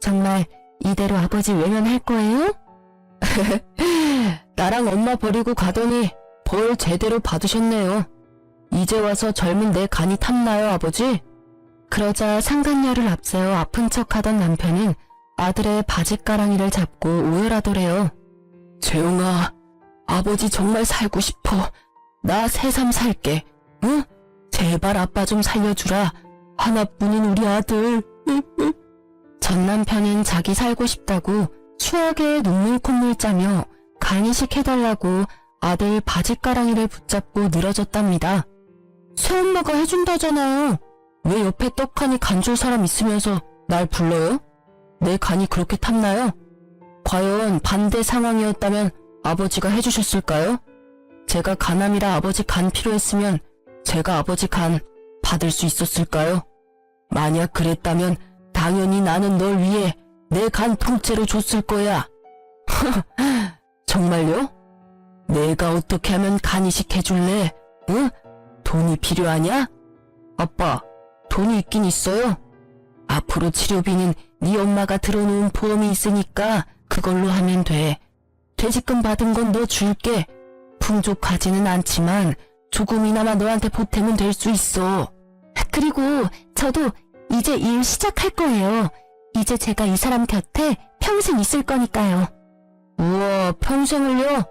정말 이대로 아버지 외면할 거예요? 나랑 엄마 버리고 가더니 벌 제대로 받으셨네요. 이제 와서 젊은 내 간이 탐나요, 아버지? 그러자 상간녀를 앞세워 아픈 척하던 남편은 아들의 바짓가랑이를 잡고 오열하더래요. 재용아, 아버지 정말 살고 싶어. 나 새삼 살게. 응? 제발 아빠 좀 살려주라. 하나뿐인 우리 아들. 전 남편은 자기 살고 싶다고 추하게 눈물 콧물 짜며 간이식 해달라고 아들 바짓가랑이를 붙잡고 늘어졌답니다. 새엄마가 해준다잖아요. 왜 옆에 떡하니 간 줄 사람 있으면서 날 불러요? 내 간이 그렇게 탐나요? 과연 반대 상황이었다면 아버지가 해주셨을까요? 제가 가남이라 아버지 간 필요했으면 제가 아버지 간 받을 수 있었을까요? 만약 그랬다면 당연히 나는 널 위해 내 간 통째로 줬을 거야. 정말요? 내가 어떻게 하면 간이식 해줄래? 응? 돈이 필요하냐? 아빠, 돈이 있긴 있어요. 앞으로 치료비는 네 엄마가 들어놓은 보험이 있으니까 그걸로 하면 돼. 퇴직금 받은 건 너 줄게. 풍족하지는 않지만 조금이나마 너한테 보탬은 될 수 있어. 그리고 저도 이제 일 시작할 거예요. 이제 제가 이 사람 곁에 평생 있을 거니까요. 우와, 평생을요?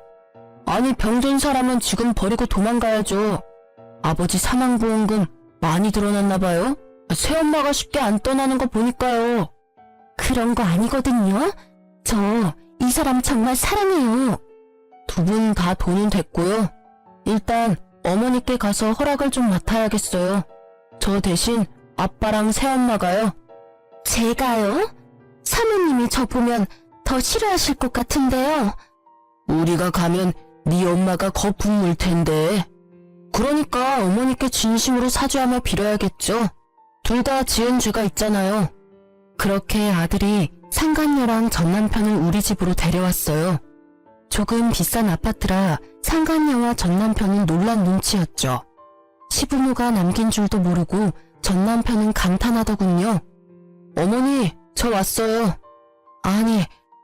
아니, 병든 사람은 지금 버리고 도망가야죠. 아버지 사망보험금 많이 들어놨나 봐요? 새엄마가 쉽게 안 떠나는 거 보니까요. 그런 거 아니거든요. 저 이 사람 정말 사랑해요. 두 분 다 돈은 됐고요. 일단 어머니께 가서 허락을 좀 맡아야겠어요. 저 대신 아빠랑 새엄마가요. 제가요? 사모님이 저 보면 더 싫어하실 것 같은데요. 우리가 가면 네 엄마가 거품 물 텐데. 그러니까 어머니께 진심으로 사죄하며 빌어야겠죠. 둘 다 지은 죄가 있잖아요. 그렇게 아들이 상간녀랑 전남편을 우리 집으로 데려왔어요. 조금 비싼 아파트라 상간녀와 전남편은 놀란 눈치였죠. 시부모가 남긴 줄도 모르고 전남편은 감탄하더군요. 어머니, 저 왔어요. 아니,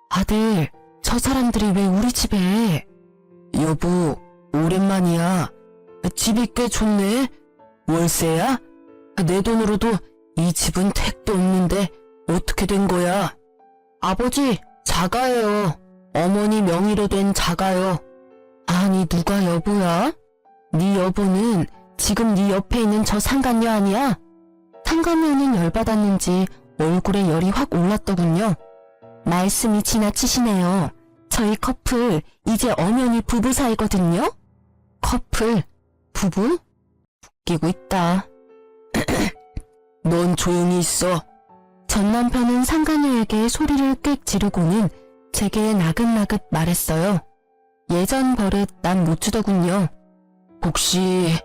아들, 저 사람들이 왜 우리 집에? 여보, 오랜만이야. 집이 꽤 좋네. 월세야? 내 돈으로도 이 집은 택도 없는데 어떻게 된 거야? 아버지, 자가예요. 어머니 명의로 된 자가요. 아니, 누가 여보야? 네 여보는 지금 네 옆에 있는 저 상간녀 아니야? 상간녀는 열받았는지 얼굴에 열이 확 올랐더군요. 말씀이 지나치시네요. 저희 커플 이제 엄연히 부부 사이거든요. 커플? 부부? 웃기고 있다. 넌 조용히 있어. 전 남편은 상간녀에게 소리를 꽥 지르고는 제게 나긋나긋 말했어요. 예전 버릇 난 못 주더군요. 혹시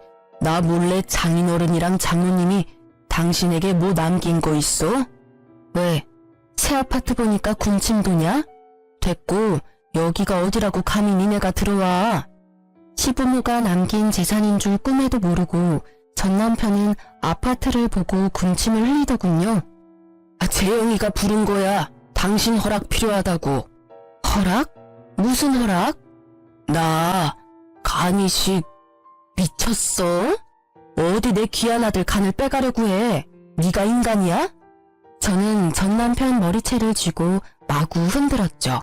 나 몰래 장인어른이랑 장모님이 당신에게 뭐 남긴 거 있어? 왜? 새 아파트 보니까 군침 도냐? 됐고 여기가 어디라고 감히 니네가 들어와. 시부모가 남긴 재산인 줄 꿈에도 모르고 전 남편은 아파트를 보고 군침을 흘리더군요. 재영이가 부른 거야. 당신 허락 필요하다고. 허락? 무슨 허락? 나 간이식 미쳤어? 어디 내 귀한 아들 간을 빼가려고 해. 네가 인간이야? 저는 전 남편 머리채를 쥐고 마구 흔들었죠.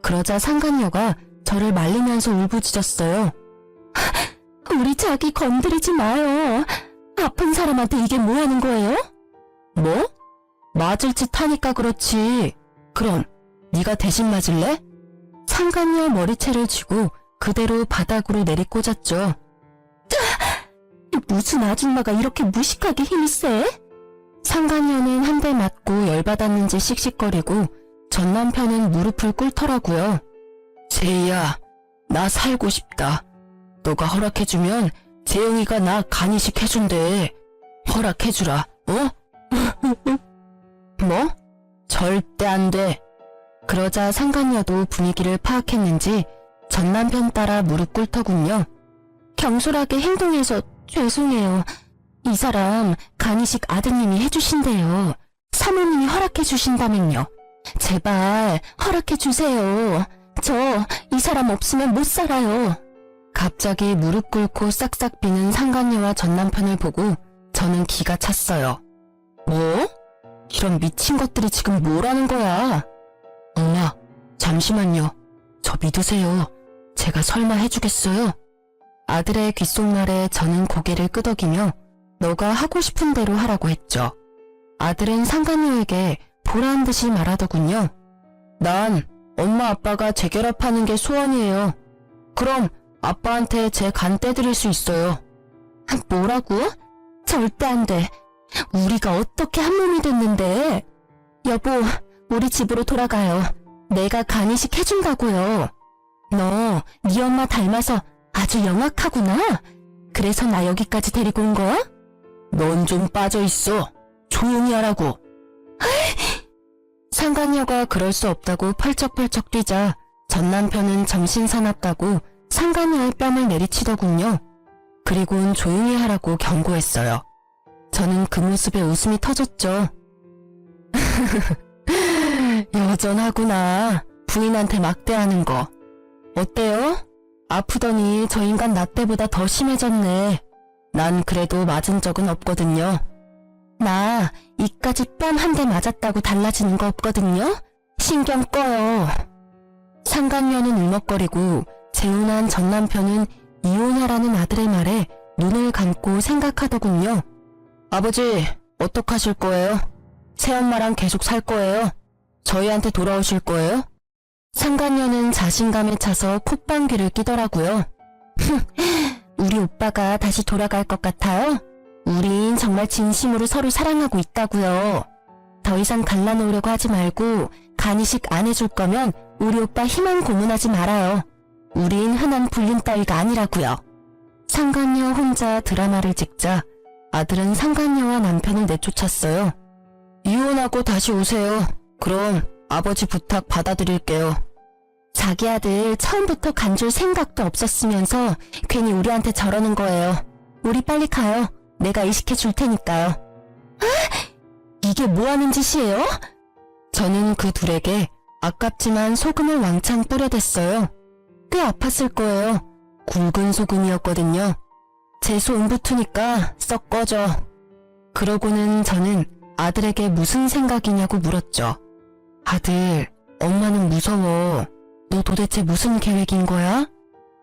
그러자 상간녀가 저를 말리면서 울부짖었어요. 우리 자기 건드리지 마요. 아픈 사람한테 이게 뭐 하는 거예요? 뭐? 맞을 짓 하니까 그렇지. 그럼 네가 대신 맞을래? 상간녀 머리채를 쥐고 그대로 바닥으로 내리꽂았죠. 무슨 아줌마가 이렇게 무식하게 힘이 세? 상간녀는 한 대 맞고 열받았는지 씩씩거리고 전 남편은 무릎을 꿇더라고요. 세희야, 나 살고 싶다. 너가 허락해주면 재영이가 나 간이식 해준대. 허락해주라, 어? 뭐? 절대 안 돼. 그러자 상간녀도 분위기를 파악했는지 전 남편 따라 무릎 꿇더군요. 경솔하게 행동해서 죄송해요. 이 사람 간이식 아드님이 해주신대요. 사모님이 허락해주신다면요. 제발 허락해주세요. 저 이 사람 없으면 못 살아요. 갑자기 무릎 꿇고 싹싹 비는 상간녀와 전 남편을 보고 저는 기가 찼어요. 뭐? 이런 미친 것들이 지금 뭐라는 거야? 엄마, 잠시만요. 저 믿으세요. 제가 설마 해주겠어요? 아들의 귓속말에 저는 고개를 끄덕이며 너가 하고 싶은 대로 하라고 했죠. 아들은 상간녀에게 보란 듯이 말하더군요. 난 엄마 아빠가 재결합하는 게 소원이에요. 그럼 아빠한테 제 간 떼드릴 수 있어요. 뭐라고? 절대 안 돼. 우리가 어떻게 한 몸이 됐는데. 여보, 우리 집으로 돌아가요. 내가 간이식 해준다고요. 너 네 엄마 닮아서 아주 영악하구나. 그래서 나 여기까지 데리고 온 거야? 넌 좀 빠져있어. 조용히 하라고. 상간녀가 그럴 수 없다고 펄쩍펄쩍 뛰자 전 남편은 정신 사납다고 상간녀의 뺨을 내리치더군요. 그리고는 조용히 하라고 경고했어요. 저는 그 모습에 웃음이 터졌죠. 여전하구나. 부인한테 막대하는 거. 어때요? 아프더니 저 인간 나 때보다 더 심해졌네. 난 그래도 맞은 적은 없거든요. 나 이까지 뺨 한 대 맞았다고 달라지는 거 없거든요? 신경 꺼요. 상간녀는 울먹거리고 재혼한 전 남편은 이혼하라는 아들의 말에 눈을 감고 생각하더군요. 아버지, 어떡하실 거예요? 새엄마랑 계속 살 거예요? 저희한테 돌아오실 거예요? 상간녀는 자신감에 차서 콧방귀를 끼더라고요. 우리 오빠가 다시 돌아갈 것 같아요? 우린 정말 진심으로 서로 사랑하고 있다고요. 더 이상 갈라놓으려고 하지 말고 간이식 안 해줄 거면 우리 오빠 희망 고문하지 말아요. 우린 흔한 불륜 따위가 아니라고요. 상간녀 혼자 드라마를 찍자 아들은 상간녀와 남편을 내쫓았어요. 이혼하고 다시 오세요. 그럼 아버지 부탁 받아드릴게요. 자기 아들 처음부터 간줄 생각도 없었으면서 괜히 우리한테 저러는 거예요. 우리 빨리 가요. 내가 이식해 줄 테니까요. 아, 이게 뭐 하는 짓이에요? 저는 그 둘에게 아깝지만 소금을 왕창 뿌려댔어요. 꽤 아팠을 거예요. 굵은 소금이었거든요. 재수 옹부투니까 썩 꺼져. 그러고는 저는 아들에게 무슨 생각이냐고 물었죠. 아들, 엄마는 무서워. 너 도대체 무슨 계획인 거야?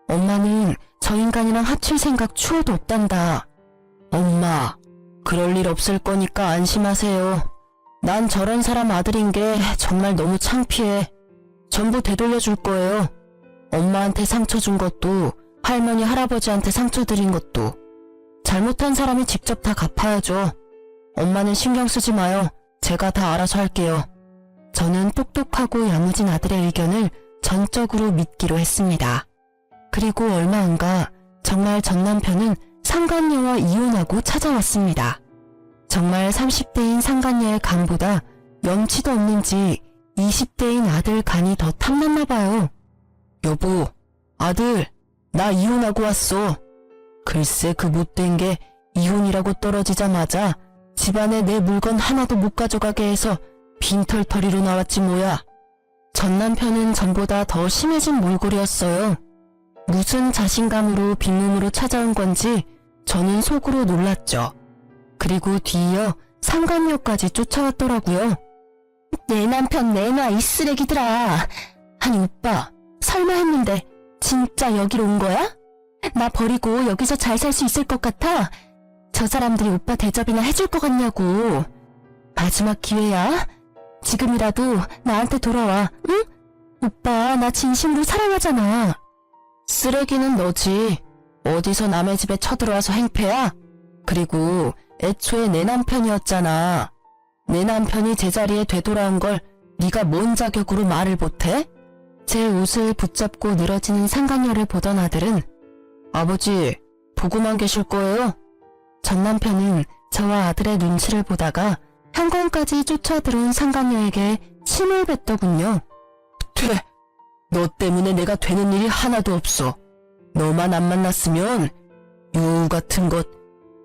엄마는 저 인간이랑 합칠 생각 추호도 없단다. 엄마, 그럴 일 없을 거니까 안심하세요. 난 저런 사람 아들인 게 정말 너무 창피해. 전부 되돌려줄 거예요. 엄마한테 상처 준 것도 할머니 할아버지한테 상처 드린 것도 잘못한 사람이 직접 다 갚아야죠. 엄마는 신경 쓰지 마요. 제가 다 알아서 할게요. 저는 똑똑하고 야무진 아들의 의견을 전적으로 믿기로 했습니다. 그리고 얼마 안 가 정말 전 남편은 상간녀와 이혼하고 찾아왔습니다. 정말 30대인 상간녀의 간보다 염치도 없는지 20대인 아들 간이 더 탐났나 봐요. 여보, 아들, 나 이혼하고 왔어. 글쎄 그 못된 게 이혼이라고 떨어지자마자 집안에 내 물건 하나도 못 가져가게 해서 빈털터리로 나왔지 뭐야. 전 남편은 전보다 더 심해진 몰골이었어요. 무슨 자신감으로 빈몸으로 찾아온 건지 저는 속으로 놀랐죠. 그리고 뒤이어 상간녀까지 쫓아왔더라고요. 내 남편 내놔 이 쓰레기들아. 아니 오빠, 설마 했는데 진짜 여기로 온 거야? 나 버리고 여기서 잘 살 수 있을 것 같아? 저 사람들이 오빠 대접이나 해줄 것 같냐고. 마지막 기회야. 지금이라도 나한테 돌아와, 응? 오빠 나 진심으로 사랑하잖아. 쓰레기는 너지. 어디서 남의 집에 쳐들어와서 행패야? 그리고 애초에 내 남편이었잖아. 내 남편이 제자리에 되돌아온 걸 네가 뭔 자격으로 말을 못해? 제 옷을 붙잡고 늘어지는 상간녀를 보던 아들은 아버지, 보고만 계실 거예요? 전 남편은 저와 아들의 눈치를 보다가 현관까지 쫓아들어온 상간녀에게 침을 뱉더군요. 돼! 너 때문에 내가 되는 일이 하나도 없어. 너만 안 만났으면 여우 같은 것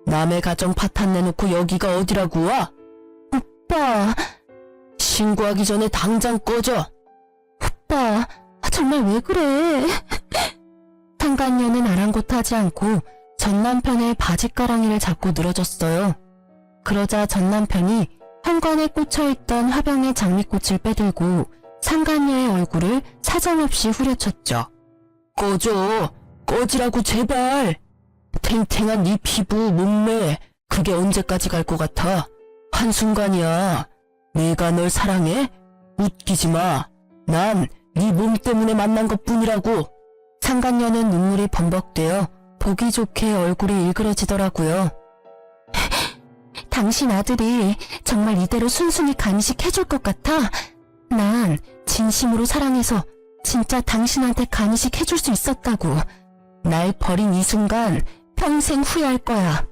남의 가정 파탄 내놓고 여기가 어디라고 와? 오빠! 신고하기 전에 당장 꺼져! 오빠, 정말 왜 그래? 상간녀는 아랑곳하지 않고 전 남편의 바짓가랑이를 잡고 늘어졌어요. 그러자 전 남편이 현관에 꽂혀있던 화병의 장미꽃을 빼들고 상간녀의 얼굴을 사정없이 후려쳤죠. 꺼져! 꺼지라고 제발! 탱탱한 네 피부, 몸매, 그게 언제까지 갈 것 같아? 한순간이야. 내가 널 사랑해? 웃기지 마. 난 네 몸 때문에 만난 것뿐이라고. 상간녀는 눈물이 범벅되어 보기 좋게 얼굴이 일그러지더라고요. 당신 아들이 정말 이대로 순순히 간이식해줄 것 같아? 난 진심으로 사랑해서 진짜 당신한테 간이식해줄 수 있었다고. 날 버린 이 순간 평생 후회할 거야.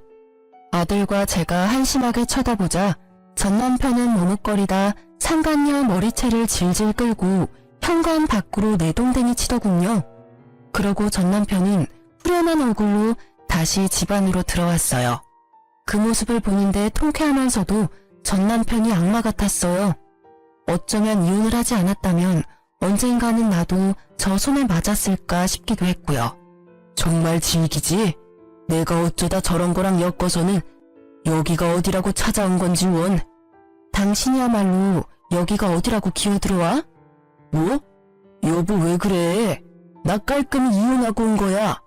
아들과 제가 한심하게 쳐다보자 전 남편은 머뭇거리다 상간녀 머리채를 질질 끌고 현관 밖으로 내동댕이 치더군요. 그러고 전 남편은 후련한 얼굴로 다시 집 안으로 들어왔어요. 그 모습을 보는데 통쾌하면서도 전 남편이 악마 같았어요. 어쩌면 이혼을 하지 않았다면 언젠가는 나도 저 손에 맞았을까 싶기도 했고요. 정말 질기지? 내가 어쩌다 저런 거랑 엮어서는 여기가 어디라고 찾아온 건지 원. 당신이야말로 여기가 어디라고 기어들어와? 뭐? 여보 왜 그래? 나 깔끔히 이혼하고 온 거야.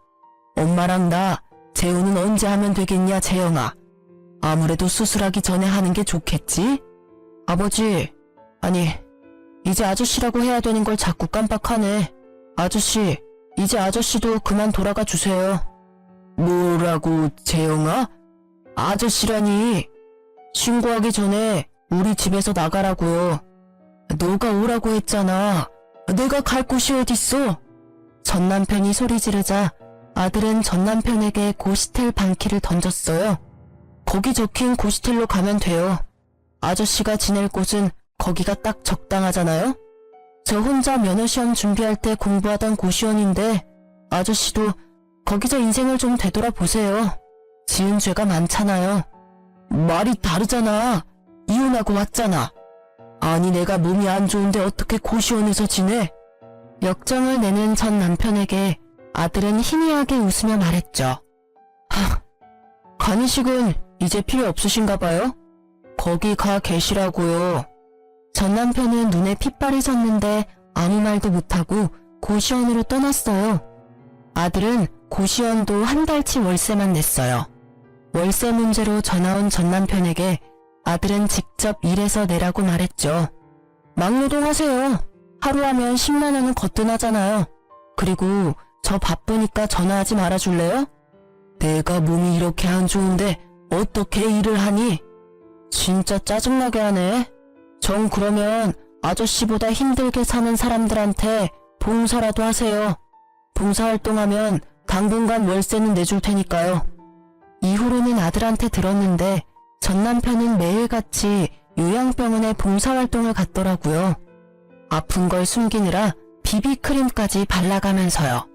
엄마랑 나 재혼은 언제 하면 되겠냐 재영아. 아무래도 수술하기 전에 하는 게 좋겠지? 아버지, 아니 이제 아저씨라고 해야 되는 걸 자꾸 깜빡하네. 아저씨, 이제 아저씨도 그만 돌아가 주세요. 뭐라고, 재영아? 아저씨라니. 신고하기 전에 우리 집에서 나가라고요. 너가 오라고 했잖아. 내가 갈 곳이 어딨어? 전 남편이 소리 지르자 아들은 전 남편에게 고시텔 방키를 던졌어요. 거기 적힌 고시텔로 가면 돼요. 아저씨가 지낼 곳은 거기가 딱 적당하잖아요? 저 혼자 면허시험 준비할 때 공부하던 고시원인데 아저씨도 거기서 인생을 좀 되돌아보세요. 지은 죄가 많잖아요. 말이 다르잖아. 이혼하고 왔잖아. 아니 내가 몸이 안 좋은데 어떻게 고시원에서 지내? 역정을 내는 전 남편에게 아들은 희미하게 웃으며 말했죠. 간이식은 이제 필요 없으신가 봐요? 거기 가 계시라고요. 전 남편은 눈에 핏발이 섰는데 아무 말도 못하고 고시원으로 떠났어요. 아들은 고시원도 한 달치 월세만 냈어요. 월세 문제로 전화온 전 남편에게 아들은 직접 일해서 내라고 말했죠. 막노동하세요. 하루 하면 10만 원은 거뜬하잖아요. 그리고 저 바쁘니까 전화하지 말아줄래요? 내가 몸이 이렇게 안 좋은데 어떻게 일을 하니? 진짜 짜증나게 하네. 전 그러면 아저씨보다 힘들게 사는 사람들한테 봉사라도 하세요. 봉사활동하면 당분간 월세는 내줄 테니까요. 이후로는 아들한테 들었는데 전 남편은 매일같이 요양병원에 봉사활동을 갔더라고요. 아픈 걸 숨기느라 비비크림까지 발라가면서요.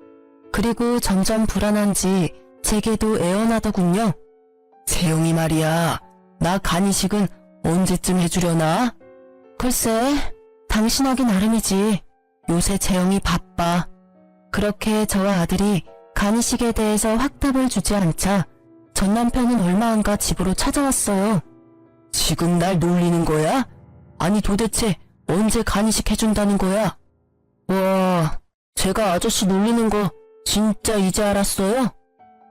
그리고 점점 불안한지 제게도 애원하더군요. 재영이 말이야, 나 간이식은 언제쯤 해주려나? 글쎄, 당신 하기 나름이지. 요새 재영이 바빠. 그렇게 저와 아들이 간이식에 대해서 확답을 주지 않자 전 남편은 얼마 안가 집으로 찾아왔어요. 지금 날 놀리는 거야? 아니 도대체 언제 간이식 해준다는 거야? 와, 제가 아저씨 놀리는 거 진짜 이제 알았어요?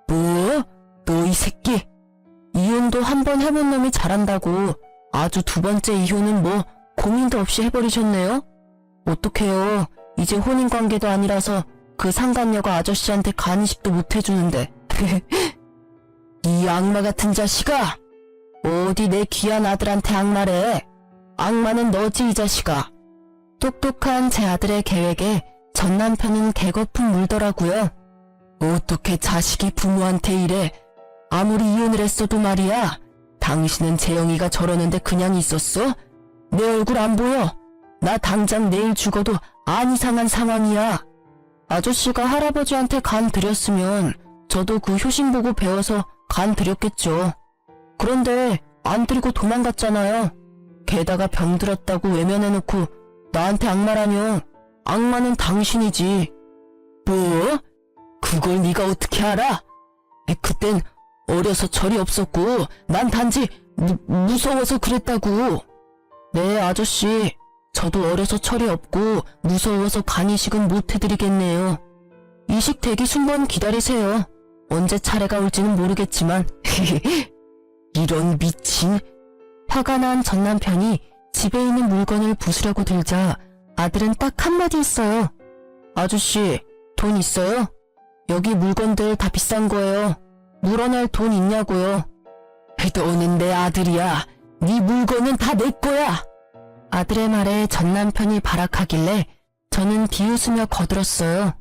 뭐? 너 이 새끼. 이혼도 한 번 해본 놈이 잘한다고 아주 두 번째 이혼은 뭐 고민도 없이 해버리셨네요? 어떡해요. 이제 혼인관계도 아니라서 그 상간녀가 아저씨한테 간이식도 못 해주는데. 이 악마 같은 자식아! 어디 내 귀한 아들한테 악마래. 악마는 너지 이 자식아. 똑똑한 제 아들의 계획에 전 남편은 개거품 물더라고요. 어떻게 자식이 부모한테 이래. 아무리 이혼을 했어도 말이야. 당신은 재영이가 저러는데 그냥 있었어? 내 얼굴 안 보여? 나 당장 내일 죽어도 안 이상한 상황이야. 아저씨가 할아버지한테 간 드렸으면 저도 그 효심 보고 배워서 간 드렸겠죠. 그런데 안 드리고 도망갔잖아요. 게다가 병들었다고 외면해놓고 나한테 악마라며. 악마는 당신이지. 뭐? 그걸 네가 어떻게 알아? 그땐 어려서 철이 없었고 난 단지 무서워서 그랬다고. 네 아저씨, 저도 어려서 철이 없고 무서워서 간이식은 못 해드리겠네요. 이식 되기 순번 기다리세요. 언제 차례가 올지는 모르겠지만. 이런 미친. 화가 난 전 남편이 집에 있는 물건을 부수려고 들자 아들은 딱 한마디 했어요. 아저씨, 돈 있어요? 여기 물건들 다 비싼 거예요. 물어낼 돈 있냐고요. 너는 내 아들이야. 네 물건은 다 내 거야. 아들의 말에 전 남편이 발악하길래 저는 비웃으며 거들었어요.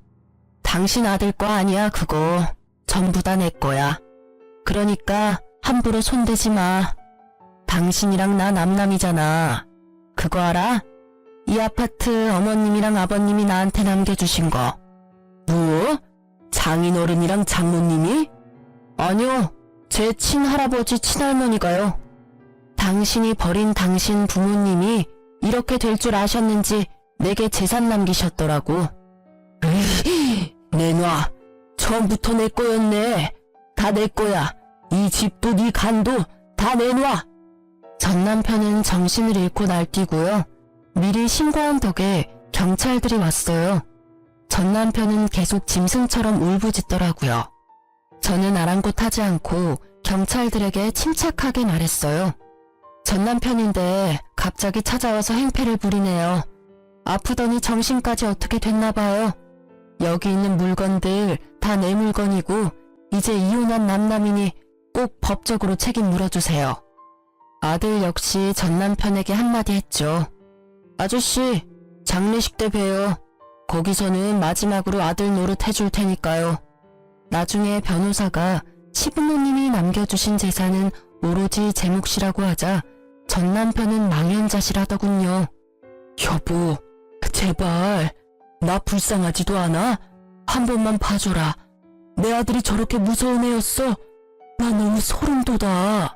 당신 아들 거 아니야 그거. 전부 다 내 거야. 그러니까 함부로 손대지 마. 당신이랑 나 남남이잖아. 그거 알아? 이 아파트 어머님이랑 아버님이 나한테 남겨주신 거. 뭐? 장인어른이랑 장모님이? 아니요. 제 친할아버지 친할머니가요. 당신이 버린 당신 부모님이 이렇게 될 줄 아셨는지 내게 재산 남기셨더라고. 내놔. 처음부터 내 거였네. 다 내 거야. 이 집도 네 간도 다 내놔. 전 남편은 정신을 잃고 날뛰고요. 미리 신고한 덕에 경찰들이 왔어요. 전 남편은 계속 짐승처럼 울부짖더라고요. 저는 아랑곳하지 않고 경찰들에게 침착하게 말했어요. 전 남편인데 갑자기 찾아와서 행패를 부리네요. 아프더니 정신까지 어떻게 됐나 봐요. 여기 있는 물건들 다 내 물건이고 이제 이혼한 남남이니 꼭 법적으로 책임 물어주세요. 아들 역시 전 남편에게 한마디 했죠. 아저씨, 장례식 때 봬요. 거기서는 마지막으로 아들 노릇 해줄 테니까요. 나중에 변호사가 시부모님이 남겨주신 재산은 오로지 제 몫이라고 하자 전 남편은 망연자실하더군요. 여보, 제발 나 불쌍하지도 않아? 한 번만 봐줘라. 내 아들이 저렇게 무서운 애였어? 나 너무 소름 돋아.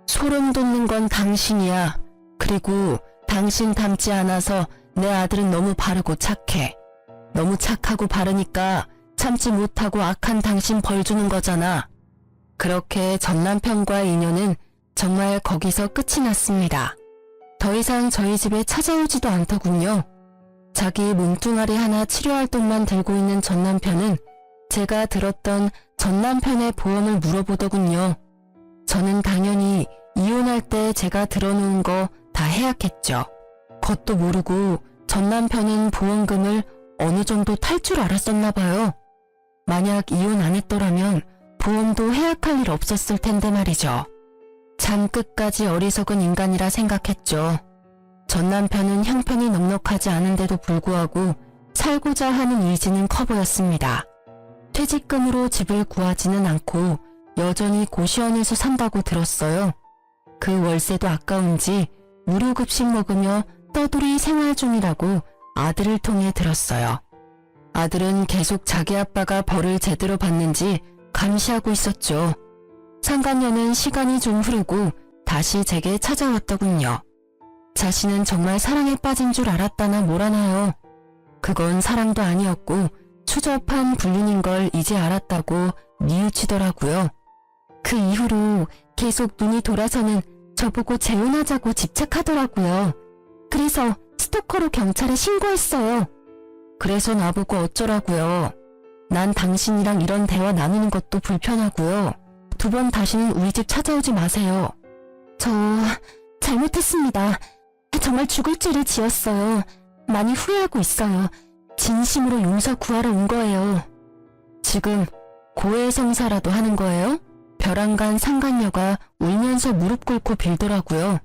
소름 돋는 건 당신이야. 그리고 당신 닮지 않아서 내 아들은 너무 바르고 착해. 너무 착하고 바르니까 참지 못하고 악한 당신 벌 주는 거잖아. 그렇게 전 남편과의 인연은 정말 거기서 끝이 났습니다. 더 이상 저희 집에 찾아오지도 않더군요. 자기 몸뚱아리 하나 치료할 돈만 들고 있는 전 남편은 제가 들었던 전 남편의 보험을 물어보더군요. 저는 당연히 이혼할 때 제가 들어놓은 거 다 해약했죠. 그것도 모르고 전 남편은 보험금을 어느 정도 탈 줄 알았었나 봐요. 만약 이혼 안 했더라면 보험도 해약할 일 없었을 텐데 말이죠. 참 끝까지 어리석은 인간이라 생각했죠. 전 남편은 형편이 넉넉하지 않은데도 불구하고 살고자 하는 의지는 커 보였습니다. 퇴직금으로 집을 구하지는 않고 여전히 고시원에서 산다고 들었어요. 그 월세도 아까운지 무료급식 먹으며 떠돌이 생활 중이라고 아들을 통해 들었어요. 아들은 계속 자기 아빠가 벌을 제대로 받는지 감시하고 있었죠. 상간녀는 시간이 좀 흐르고 다시 제게 찾아왔더군요. 자신은 정말 사랑에 빠진 줄 알았다나 뭐라나요. 그건 사랑도 아니었고 추접한 불륜인 걸 이제 알았다고 뉘우치더라고요. 그 이후로 계속 눈이 돌아서는 저보고 재혼하자고 집착하더라고요. 그래서 스토커로 경찰에 신고했어요. 그래서 나보고 어쩌라고요. 난 당신이랑 이런 대화 나누는 것도 불편하고요. 2번 다시는 우리 집 찾아오지 마세요. 저 잘못했습니다. 정말 죽을 죄를 지었어요. 많이 후회하고 있어요. 진심으로 용서 구하러 온 거예요. 지금 고해성사라도 하는 거예요? 벼랑간 상간녀가 울면서 무릎 꿇고 빌더라고요.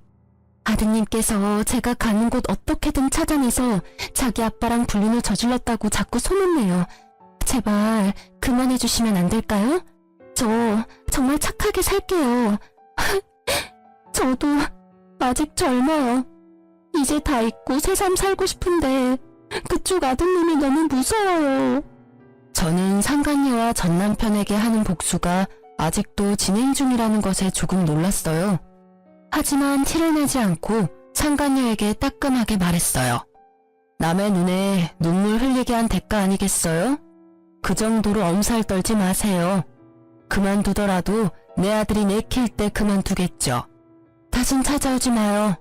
아드님께서 제가 가는 곳 어떻게든 찾아내서 자기 아빠랑 불륜을 저질렀다고 자꾸 소문내요. 제발 그만해주시면 안 될까요? 저 정말 착하게 살게요. 저도 아직 젊어요. 이제 다 잊고 새삼 살고 싶은데 그쪽 아드님이 너무 무서워요. 저는 상간녀와 전 남편에게 하는 복수가 아직도 진행 중이라는 것에 조금 놀랐어요. 하지만 티를 내지 않고 상간녀에게 따끔하게 말했어요. 남의 눈에 눈물 흘리게 한 대가 아니겠어요? 그 정도로 엄살 떨지 마세요. 그만두더라도 내 아들이 내킬 때 그만두겠죠. 다신 찾아오지 마요.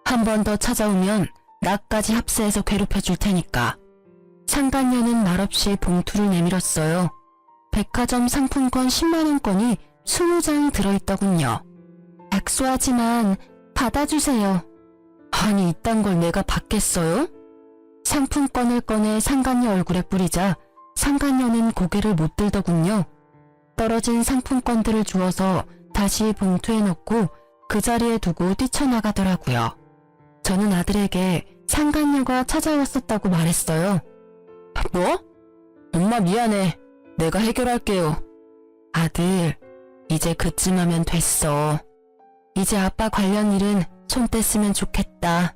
한 번 더 찾아오면 나까지 합세해서 괴롭혀 줄 테니까. 상간녀는 말없이 봉투를 내밀었어요. 백화점 상품권 10만원권이 20장 들어있더군요. 약소하지만 받아주세요. 아니 이딴 걸 내가 받겠어요? 상품권을 꺼내 상간녀 얼굴에 뿌리자 상간녀는 고개를 못 들더군요. 떨어진 상품권들을 주워서 다시 봉투에 넣고 그 자리에 두고 뛰쳐나가더라고요. 저는 아들에게 상간녀가 찾아왔었다고 말했어요. 뭐? 엄마 미안해. 내가 해결할게요. 아들, 이제 그쯤 하면 됐어. 이제 아빠 관련 일은 손 뗐으면 좋겠다.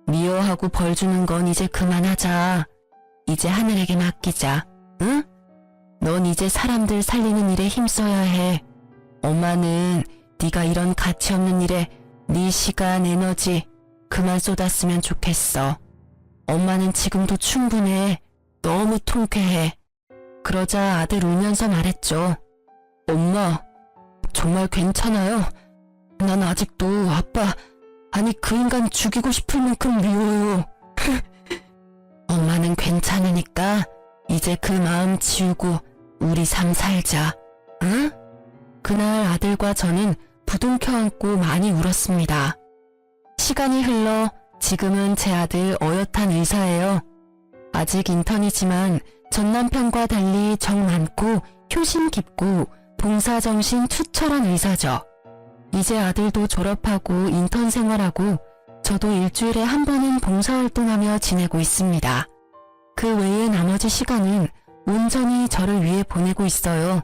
미워하고 벌 주는 건 이제 그만하자. 이제 하늘에게 맡기자. 응? 넌 이제 사람들 살리는 일에 힘써야 해. 엄마는 네가 이런 가치 없는 일에 네 시간, 에너지 그만 쏟았으면 좋겠어. 엄마는 지금도 충분해. 너무 통쾌해. 그러자 아들 울면서 말했죠. 엄마, 정말 괜찮아요? 난 아직도 아빠, 아니 그 인간 죽이고 싶을 만큼 미워요. 엄마는 괜찮으니까 이제 그 마음 지우고 우리 삶 살자. 응? 그날 아들과 저는 부둥켜 안고 많이 울었습니다. 시간이 흘러 지금은 제 아들 어엿한 의사예요. 아직 인턴이지만 전 남편과 달리 정 많고 효심 깊고 봉사정신 투철한 의사죠. 이제 아들도 졸업하고 인턴 생활하고 저도 일주일에 한 번은 봉사활동하며 지내고 있습니다. 그 외의 나머지 시간은 온전히 저를 위해 보내고 있어요.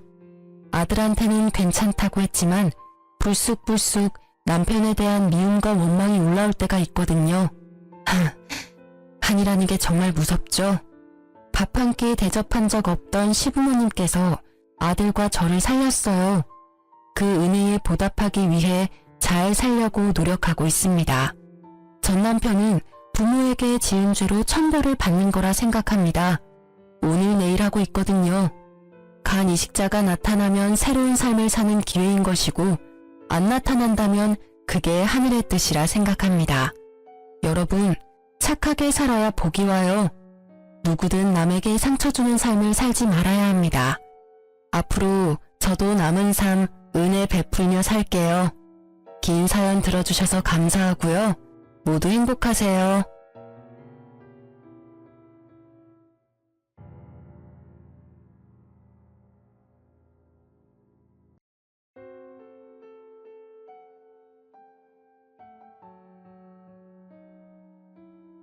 아들한테는 괜찮다고 했지만 불쑥불쑥 남편에 대한 미움과 원망이 올라올 때가 있거든요. 한이라는 게 정말 무섭죠. 밥 한 끼 대접한 적 없던 시부모님께서 아들과 저를 살렸어요. 그 은혜에 보답하기 위해 잘 살려고 노력하고 있습니다. 전 남편은 부모에게 지은 죄로 천벌을 받는 거라 생각합니다. 오늘 내일 하고 있거든요. 간 이식자가 나타나면 새로운 삶을 사는 기회인 것이고 안 나타난다면 그게 하늘의 뜻이라 생각합니다. 여러분, 착하게 살아야 복이 와요. 누구든 남에게 상처 주는 삶을 살지 말아야 합니다. 앞으로 저도 남은 삶 은혜 베풀며 살게요. 긴 사연 들어주셔서 감사하고요. 모두 행복하세요.